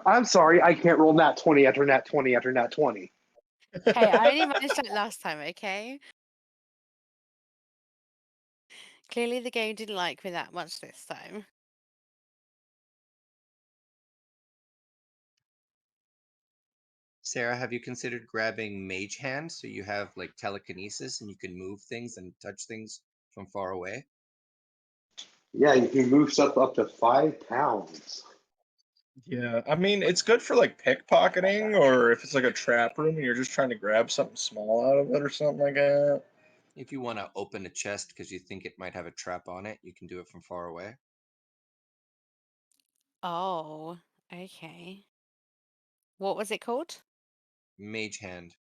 I'm sorry, I can't roll nat 20 after nat 20 after nat 20. Hey, I only managed that last time, okay? Clearly the game didn't like me that much this time. Sarah, have you considered grabbing Mage Hand so you have like telekinesis and you can move things and touch things from far away? Yeah, you can move stuff up to 5 pounds. Yeah, I mean, it's good for like pickpocketing, or if it's like a trap room and you're just trying to grab something small out of it or something like that. If you want to open a chest because you think it might have a trap on it, you can do it from far away. Oh, okay. What was it called? Mage Hand.